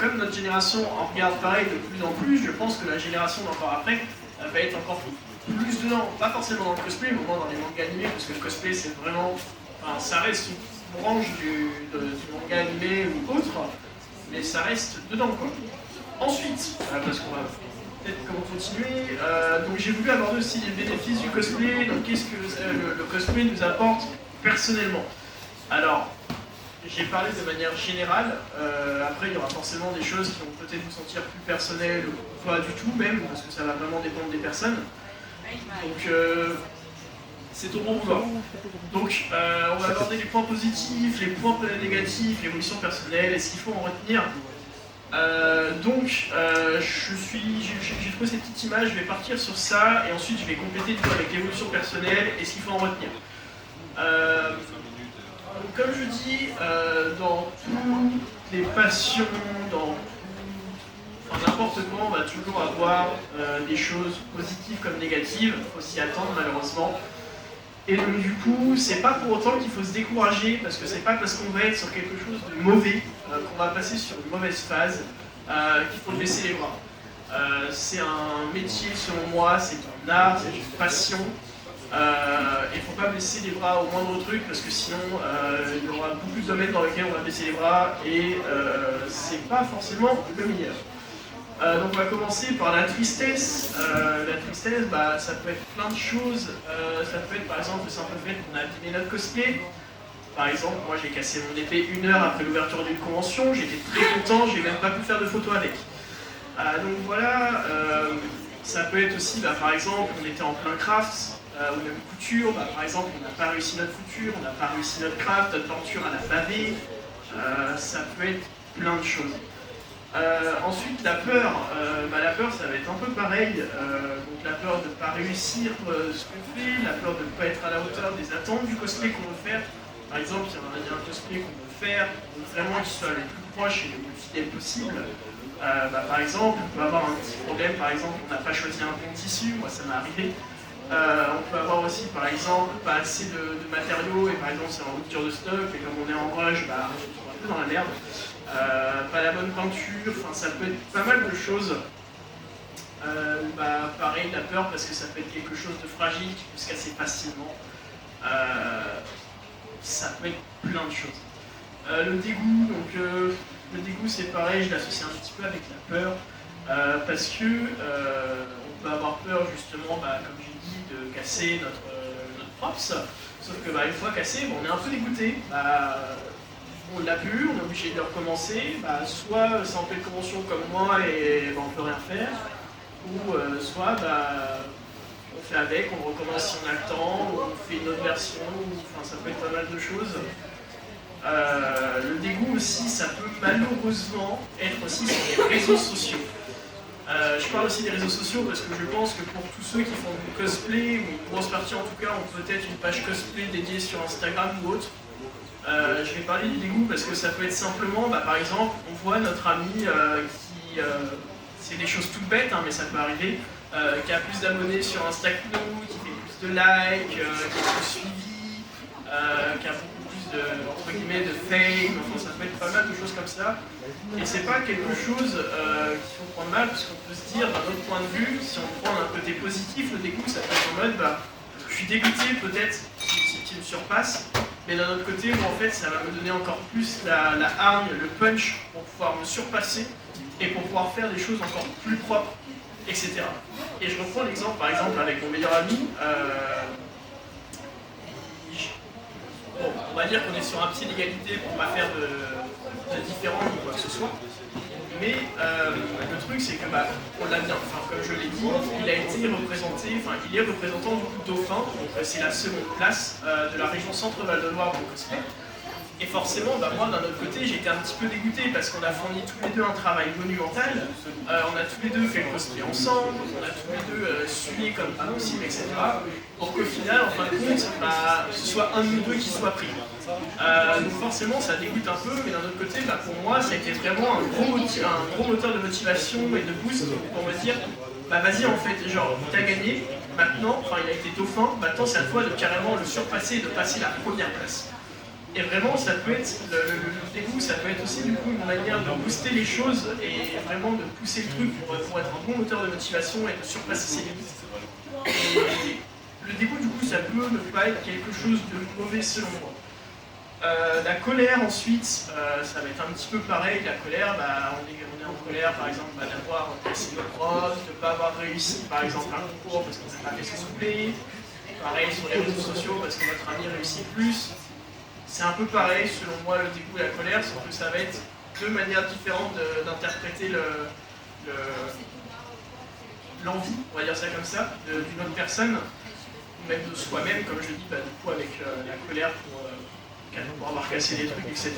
Speaker 3: comme notre génération en regarde pareil de plus en plus, je pense que la génération d'encore après va être encore plus dedans. Pas forcément dans le cosplay, mais au moins dans les mangas animés, parce que le cosplay c'est vraiment. Ça reste une branche du manga animé ou autre, mais ça reste dedans, quoi. Ensuite, parce qu'on va peut-être continuer, donc j'ai voulu aborder aussi les bénéfices du cosplay, donc qu'est-ce que le cosplay nous apporte personnellement. Alors, j'ai parlé de manière générale, après il y aura forcément des choses qui vont peut-être vous sentir plus personnelles ou pas du tout même, parce que ça va vraiment dépendre des personnes. Donc c'est au bon vouloir. Donc on va aborder les points positifs, les points négatifs, l'évolution personnelle, et ce qu'il faut en retenir. J'ai trouvé cette petite image, je vais partir sur ça, et ensuite je vais compléter du coup avec l'évolution personnelle et ce qu'il faut en retenir. Comme je dis, dans toutes les passions, n'importe quoi, on va toujours avoir des choses positives comme négatives, il faut s'y attendre malheureusement. Et donc du coup, c'est pas pour autant qu'il faut se décourager, parce que c'est pas parce qu'on va être sur quelque chose de mauvais, qu'on va passer sur une mauvaise phase, qu'il faut baisser les bras. C'est un métier selon moi, c'est un art, c'est une passion. Il ne faut pas baisser les bras au moindre truc, parce que sinon il y aura beaucoup de domaines dans lesquels on va baisser les bras, et c'est pas forcément le meilleur. Donc on va commencer par la tristesse. La tristesse, bah, ça peut être plein de choses. Ça peut être par exemple le simple fait qu'on a abîmé notre cosplay. Par exemple, moi j'ai cassé mon épée 1 heure après l'ouverture d'une convention, j'étais très content, j'ai même pas pu faire de photos avec. Donc voilà, ça peut être aussi, bah, par exemple, on était en plein craft, ou même couture, bah, par exemple on n'a pas réussi notre couture, on n'a pas réussi notre craft, notre peinture à la bavé, ça peut être plein de choses. Ensuite, la peur, la peur ça va être un peu pareil, donc la peur de ne pas réussir ce qu'on fait, la peur de ne pas être à la hauteur des attentes du cosplay qu'on veut faire. Par exemple, il y a un cosplay qu'on veut faire, on veut vraiment qu'il soit le plus proche et le plus fidèle possible. Par exemple, on peut avoir un petit problème, par exemple, on n'a pas choisi un bon tissu, moi ça m'est arrivé. On peut avoir aussi, par exemple, pas assez de matériaux, et par exemple c'est en rupture de stock, et comme on est en rush, on est un peu dans la merde. Pas la bonne peinture, enfin ça peut être pas mal de choses. Pareil, la peur, parce que ça peut être quelque chose de fragile qui peut se casser facilement. Ça peut être plein de choses. Le dégoût, donc le dégoût c'est pareil, je l'associe un petit peu avec la peur, parce que on peut avoir peur justement, comme j'ai dit, de casser notre props, sauf que une fois cassé, on est un peu dégoûté. On l'a pu, on est obligé de le recommencer, soit c'est en pleine convention comme moi et on peut rien faire, ou soit on fait avec, on recommence si on a le temps, ou on fait une autre version, enfin ça peut être pas mal de choses. Le dégoût aussi, ça peut malheureusement être aussi sur les réseaux sociaux. Je parle aussi des réseaux sociaux parce que je pense que pour tous ceux qui font du cosplay, ou une grosse partie en tout cas, ont peut-être une page cosplay dédiée sur Instagram ou autre. Je vais parler du dégoût parce que ça peut être simplement, par exemple, on voit notre ami qui, c'est des choses toutes bêtes, mais ça peut arriver, qui a plus d'abonnés sur Insta que nous, qui fait plus de likes, qui est plus suivi, qui a beaucoup plus entre guillemets de fame, enfin ça peut être pas mal de choses comme ça. Et c'est pas quelque chose qu'il faut prendre mal, parce qu'on peut se dire, d'un autre point de vue, si on prend un côté positif, le dégoût, ça peut être en mode, je suis dégoûté peut-être qu'il me surpasse, mais d'un autre côté, moi en fait, ça va me donner encore plus la hargne, le punch pour pouvoir me surpasser et pour pouvoir faire des choses encore plus propres, etc. Et je reprends l'exemple, par exemple, avec mon meilleur ami. On va dire qu'on est sur un pied d'égalité pour ne pas faire de différence ou quoi que ce soit. Mais le truc, c'est que, on l'a bien, comme je l'ai dit, il a été représenté, il est représentant du Dauphin, donc c'est la seconde place de la région Centre-Val de Loire en cosplay. Et forcément, moi d'un autre côté, j'étais un petit peu dégoûté parce qu'on a fourni tous les deux un travail monumental. On a tous les deux fait le cosplay ensemble, on a tous les deux suivi comme pas possible, etc. Pour qu'au final, en fin de compte, ce soit un de nous deux qui soit pris. Donc forcément, ça dégoûte un peu, mais d'un autre côté, pour moi, ça a été vraiment un gros moteur de motivation et de boost pour me dire, vas-y en fait, genre, t'as gagné, maintenant, il a été dauphin, maintenant c'est à toi de carrément le surpasser et de passer la première place. Et vraiment, ça peut être, le dégoût, ça peut être aussi du coup une manière de booster les choses et vraiment de pousser le truc pour être un bon moteur de motivation et de surpasser ses limites. Et le dégoût, du coup, ça peut ne pas être quelque chose de mauvais selon moi. La colère, ensuite, ça va être un petit peu pareil. La colère, on est en colère, par exemple, d'avoir cassé notre prof, de ne pas avoir réussi, par exemple, un concours parce qu'on n'a pas fait ce qu'on voulait. Pareil sur les réseaux sociaux parce que notre ami réussit plus. C'est un peu pareil, selon moi, le dégoût et la colère, sauf que ça va être deux manières différentes d'interpréter l'envie, on va dire ça comme ça, d'une autre personne, ou même de soi-même, comme je dis, du coup, avec la colère pour avoir cassé des trucs, etc.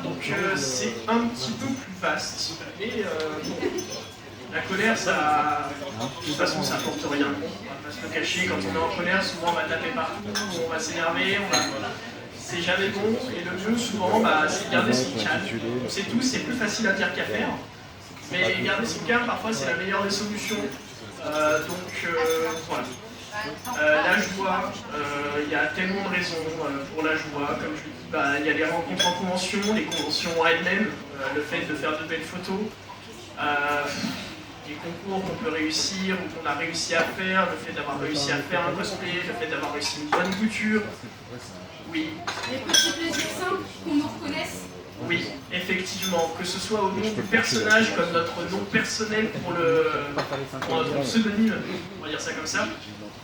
Speaker 3: Donc c'est un petit peu plus vaste, mais la colère, ça, de toute façon, ça apporte rien. On va se le cacher, quand on est en colère, souvent on va taper partout, on va s'énerver, c'est jamais bon, et le mieux souvent, c'est garder son calme. On sait tous, c'est plus facile à dire qu'à faire, mais garder son calme, parfois, c'est la meilleure des solutions. Voilà. La joie, il y a tellement de raisons pour la joie, comme je le dis, il y a les rencontres en convention, les conventions elles-mêmes, le fait de faire de belles photos, les concours qu'on peut réussir ou qu'on a réussi à faire, le fait d'avoir réussi à faire un cosplay, le fait d'avoir réussi une bonne couture. Oui.
Speaker 1: Les petits plaisirs simples, qu'on nous reconnaisse,
Speaker 3: Oui, effectivement, que ce soit au nom du personnage comme notre nom personnel pour notre pseudonyme, on va dire ça comme ça.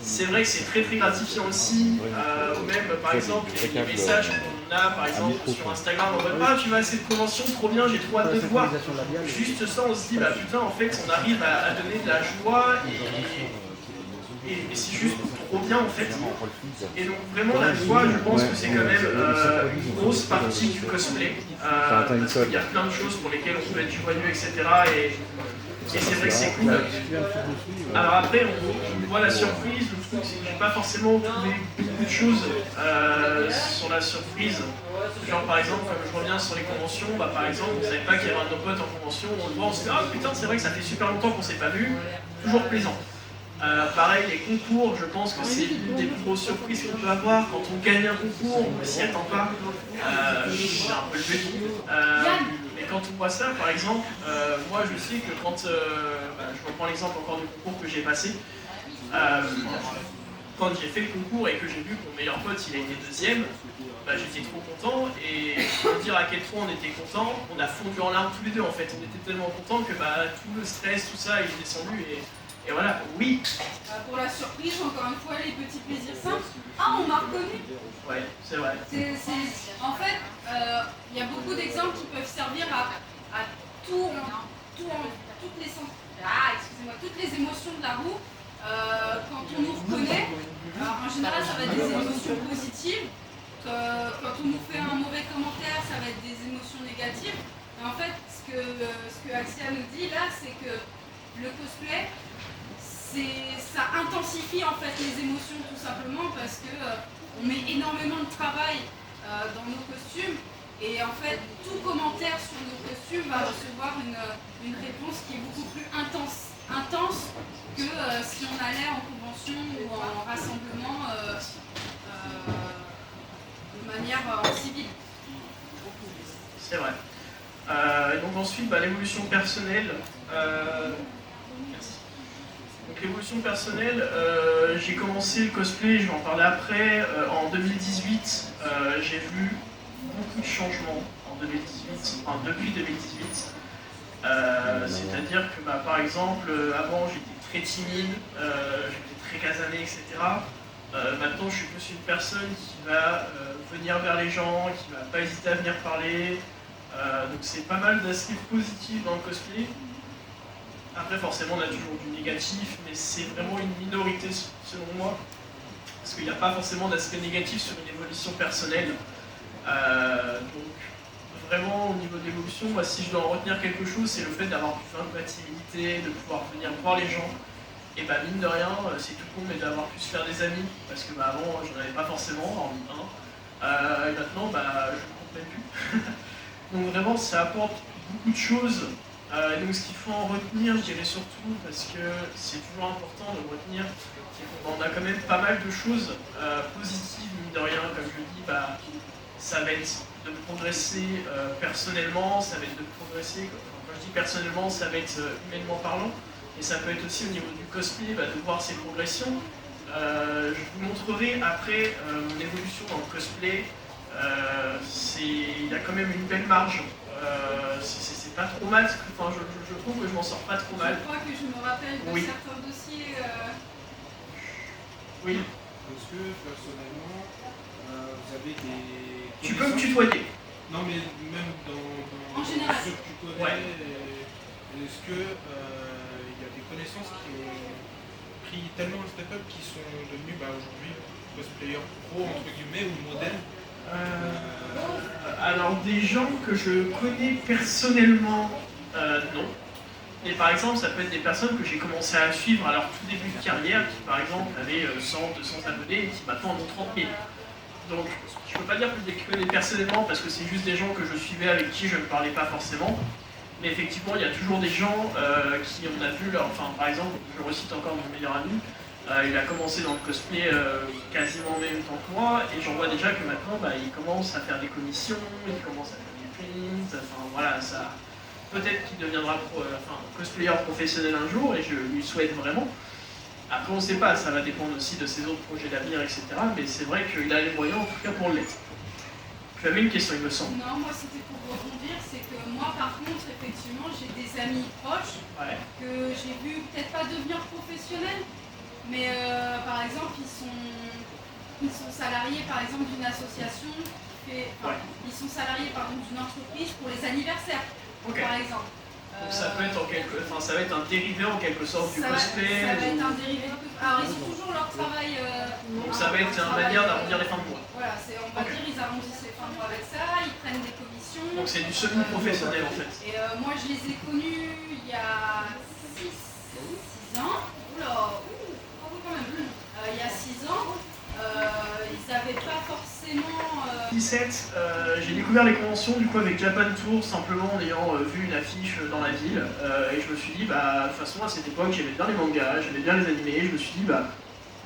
Speaker 3: C'est vrai que c'est très très gratifiant aussi, ou même par exemple les messages qu'on a par exemple sur Instagram en mode ah tu vas à cette convention, trop bien, j'ai trop hâte de te voir. Juste ça on se dit bah putain en fait on arrive à donner de la joie et c'est juste trop bien en fait. Et donc vraiment la joie je pense que c'est quand même une grosse partie du cosplay. Parce qu'il y a plein de choses pour lesquelles on peut être joyeux etc. Et c'est vrai que c'est cool. Alors après, on voit la surprise, le truc c'est que j'ai pas forcément trouvé beaucoup de choses sur la surprise. Genre par exemple, comme je reviens sur les conventions, bah par exemple, on savait pas qu'il y avait un de nos potes en convention, on le voit, on se dit ah putain c'est vrai que ça fait super longtemps qu'on s'est pas vu, toujours plaisant. Pareil, les concours, je pense que c'est une des plus grosses surprises qu'on peut avoir. Quand on gagne un concours, on ne s'y attend pas. C'est un peu le but. Mais quand on voit ça, par exemple, moi je sais que quand, je reprends l'exemple encore du concours que j'ai passé, quand j'ai fait le concours et que j'ai vu que mon meilleur pote il a été deuxième, j'étais trop content et pour dire à quel point on était content, on a fondu en larmes tous les deux en fait. On était tellement contents que tout le stress, tout ça, il est descendu et voilà, oui.
Speaker 1: Pour la surprise, encore une fois, les petits plaisirs simples. Ah, on m'a reconnu.
Speaker 3: Ouais, c'est vrai.
Speaker 1: En fait, il y a beaucoup d'exemples qui peuvent servir à toutes les émotions de la roue. Quand on nous reconnaît, en général, ça va être des émotions positives. Quand on nous fait un mauvais commentaire, ça va être des émotions négatives. Et en fait, ce que Axia nous dit là, c'est que le cosplay, ça intensifie en fait les émotions tout simplement parce que on met énormément de travail dans nos costumes et en fait tout commentaire sur nos costumes va recevoir une réponse qui est beaucoup plus intense que si on allait en convention ou en rassemblement de manière civile.
Speaker 3: C'est vrai. Et donc ensuite, l'évolution personnelle. Merci. Donc l'évolution personnelle, j'ai commencé le cosplay, je vais en parler après, en 2018. J'ai vu beaucoup de changements en 2018, enfin depuis 2018. C'est-à-dire que par exemple, avant j'étais très timide, j'étais très casané, etc. Maintenant je suis plus une personne qui va venir vers les gens, qui va pas hésiter à venir parler. Donc c'est pas mal d'aspects positifs dans le cosplay. Après forcément on a toujours du négatif, mais c'est vraiment une minorité selon moi. Parce qu'il n'y a pas forcément d'aspect négatif sur une évolution personnelle. Donc vraiment au niveau de l'évolution, moi, si je dois en retenir quelque chose, c'est le fait d'avoir pu faire de la timidité, de pouvoir venir voir les gens. Et mine de rien, c'est tout con, mais d'avoir pu se faire des amis, parce que avant j'en avais pas forcément, hormis un. Et maintenant je ne compte même plus. Donc vraiment ça apporte beaucoup de choses. Et donc ce qu'il faut en retenir, je dirais surtout, parce que c'est toujours important de retenir, c'est qu'on a quand même pas mal de choses positives, mine de rien, comme je dis, ça va être de progresser personnellement, ça va être de progresser, quand je dis personnellement, ça va être humainement parlant, et ça peut être aussi au niveau du cosplay, de voir ses progressions. Je vous montrerai après mon évolution dans le cosplay. Il y a quand même une belle marge. C'est pas trop mal, je trouve que je m'en sors pas trop mal.
Speaker 1: Je crois que je me rappelle de certains dossiers.
Speaker 3: Oui.
Speaker 2: Est-ce que personnellement, vous avez des...
Speaker 3: Tu peux me tutoyer.
Speaker 2: Non mais même dans
Speaker 1: en général.
Speaker 2: ceux que tu connais, est-ce que il y a des connaissances qui ont pris tellement le step-up qui sont devenus aujourd'hui cosplayers pro entre guillemets ou modèles?
Speaker 3: Alors des gens que je connais personnellement, non. Et par exemple, ça peut être des personnes que j'ai commencé à suivre à leur tout début de carrière, qui par exemple avaient 100, 200 abonnés et qui maintenant en ont 30 000. Donc je ne peux pas dire que je les connais personnellement parce que c'est juste des gens que je suivais avec qui je ne parlais pas forcément. Mais effectivement, il y a toujours des gens qui on a vu leur... Enfin, par exemple, je recite encore mon meilleur ami, il a commencé dans le cosplay quasiment en même temps que moi, et j'en vois déjà que maintenant, il commence à faire des commissions, il commence à faire des prints, enfin voilà, ça... Peut-être qu'il deviendra cosplayer professionnel un jour, et je lui souhaite vraiment. Après, on ne sait pas, ça va dépendre aussi de ses autres projets d'avenir, etc. Mais c'est vrai qu'il a les moyens, en tout cas, pour l'être. Tu avais une question, il me semble.
Speaker 1: Non, moi c'était pour rebondir, c'est que moi par contre, effectivement, j'ai des amis proches
Speaker 3: Ouais.
Speaker 1: que j'ai vu peut-être pas devenir professionnels, mais par exemple, ils sont salariés par exemple d'une association, ils sont salariés par exemple d'une entreprise pour les anniversaires,
Speaker 3: Ok.
Speaker 1: par exemple.
Speaker 3: Donc ça peut être ça va être un dérivé en quelque sorte du cosplay.
Speaker 1: Ça va être un dérivé de cosplay. Alors ils ont toujours leur travail.
Speaker 3: Donc ça va être une manière d'arrondir les fins de mois.
Speaker 1: Voilà, on va dire ils arrondissent les fins de mois avec ça, ils prennent des commissions.
Speaker 3: Donc c'est du semi-professionnel en fait.
Speaker 1: Et moi je les ai connus il y a 6 ans. Oula, quand même. Il y a 6 ans, ils n'avaient pas forcément.
Speaker 3: 2017, j'ai découvert les conventions du coup avec Japan Tour simplement en ayant vu une affiche dans la ville et je me suis dit bah de toute façon à cette époque j'aimais bien les mangas, j'aimais bien les animés, je me suis dit bah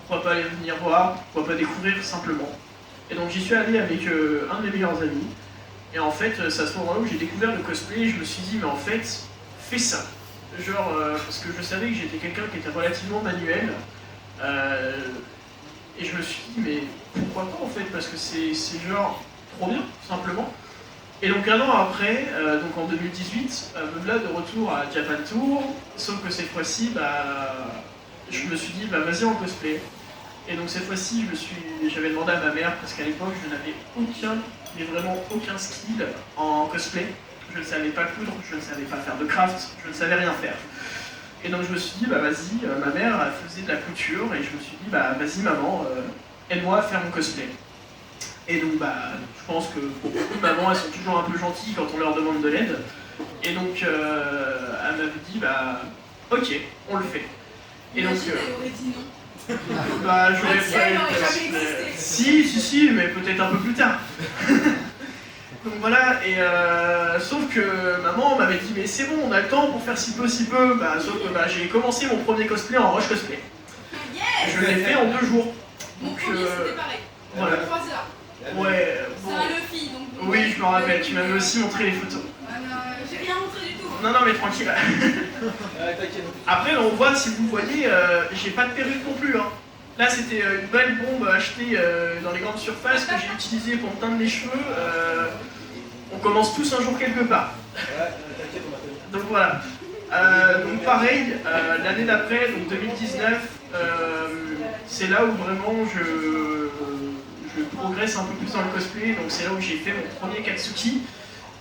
Speaker 3: pourquoi pas aller venir voir, pourquoi pas découvrir simplement. Et donc j'y suis allé avec un de mes meilleurs amis et en fait c'est à ce moment-là où j'ai découvert le cosplay et je me suis dit mais en fait fais ça. Genre parce que je savais que j'étais quelqu'un qui était relativement manuel et je me suis dit mais pourquoi pas en fait parce que c'est genre trop bien tout simplement. Et donc un an après, donc en 2018, me voilà de retour à Japan Tour, sauf que cette fois-ci je me suis dit bah vas-y en cosplay. Et donc cette fois-ci j'avais demandé à ma mère parce qu'à l'époque je n'avais mais vraiment aucun skill en cosplay. Je ne savais pas coudre, je ne savais pas faire de craft, je ne savais rien faire. Et donc je me suis dit, bah vas-y, ma mère elle faisait de la couture et je me suis dit, bah vas-y maman, aide-moi à faire mon cosplay. Et donc bah je pense que pour beaucoup de mamans elles sont toujours un peu gentilles quand on leur demande de l'aide. Et donc elle m'avait dit, bah ok, on le fait. Et donc
Speaker 1: Elle aurait dit non.
Speaker 3: bah j'aurais
Speaker 1: Si, elle n'aurait jamais existé.
Speaker 3: si, mais peut-être un peu plus tard. Donc voilà, et sauf que maman m'avait dit mais c'est bon, on a le temps pour faire si peu, sauf que j'ai commencé mon premier cosplay en rush cosplay.
Speaker 1: Yes.
Speaker 3: Je l'ai fait en 2 jours.
Speaker 1: Mon
Speaker 3: Donc,
Speaker 1: premier c'était pareil.
Speaker 3: voilà.
Speaker 1: 3 heures.
Speaker 3: Ouais,
Speaker 1: C'est un Luffy donc.
Speaker 3: oui, je me rappelle, tu m'avais aussi montré les photos.
Speaker 1: J'ai rien montré du tout.
Speaker 3: Non, mais tranquille. Après, on voit, si vous voyez, j'ai pas de perruque non plus. Hein. Là, c'était une belle bombe achetée dans les grandes surfaces que j'ai utilisée pour me teindre les cheveux. On commence tous un jour quelque part. Donc voilà. Donc pareil, l'année d'après, donc 2019, c'est là où vraiment je progresse un peu plus dans le cosplay. Donc c'est là où j'ai fait mon premier Katsuki.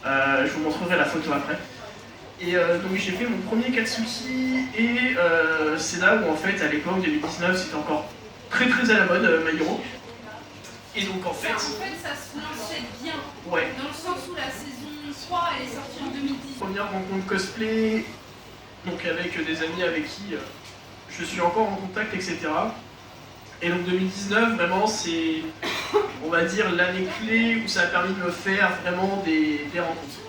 Speaker 3: Je vous montrerai la photo après. Et donc j'ai fait mon premier Katsuki et c'est là où en fait à l'époque 2019 c'était encore très à la mode My Hero. Et donc en fait...
Speaker 1: Ça se lançait bien.
Speaker 3: Ouais.
Speaker 1: Dans le sens où la saison 3 elle est sortie en 2010.
Speaker 3: Première rencontre cosplay, donc avec des amis avec qui je suis encore en contact, etc. Et donc 2019 vraiment c'est, on va dire, l'année clé où ça a permis de me faire vraiment des rencontres.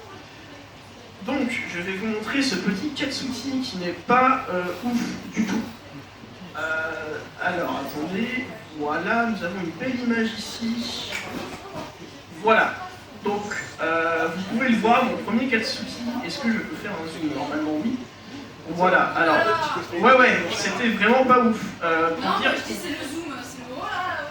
Speaker 3: Donc, je vais vous montrer ce petit Katsuki qui n'est pas ouf du tout. Alors, attendez, voilà, nous avons une belle image ici. Voilà, donc vous pouvez le voir, mon premier Katsuki. Est-ce que je peux faire un zoom? Normalement, oui. Voilà, alors, ouais, c'était vraiment pas ouf.
Speaker 1: Non,
Speaker 3: dire...
Speaker 1: je dis c'est le zoom, c'est le voilà.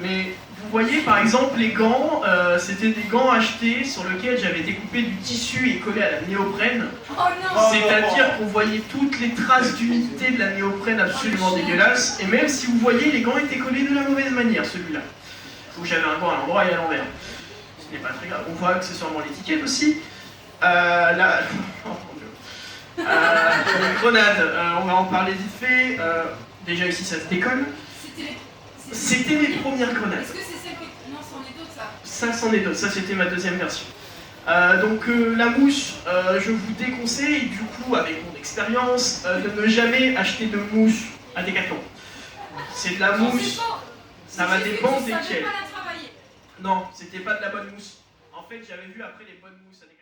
Speaker 3: Mais vous voyez par exemple les gants, c'était des gants achetés sur lesquels j'avais découpé du tissu et collé à la néoprène.
Speaker 1: Oh non.
Speaker 3: C'est-à-dire qu'on voyait toutes les traces d'humidité de la néoprène absolument dégueulasse. Et même si vous voyez, les gants étaient collés de la mauvaise manière, celui-là. Où j'avais un gant à l'endroit et à l'envers. Ce n'est pas très grave. On voit accessoirement l'étiquette aussi. Là... Oh mon Dieu. Les grenades, on va en parler vite fait. Déjà ici ça se décolle. C'était mes premières grenades.
Speaker 1: Est-ce que c'est celle que... Non, c'en est d'autres ça.
Speaker 3: Ça, c'en est d'autres. Ça, c'était ma deuxième version. Donc la mousse, je vous déconseille, du coup, avec mon expérience, de ne jamais acheter de mousse à Decathlon. C'est de la mousse. Ça va dépendre desquelles.
Speaker 1: pas la travailler.
Speaker 3: Non, c'était pas de la bonne mousse. En fait, j'avais vu après les bonnes mousses à Decathlon.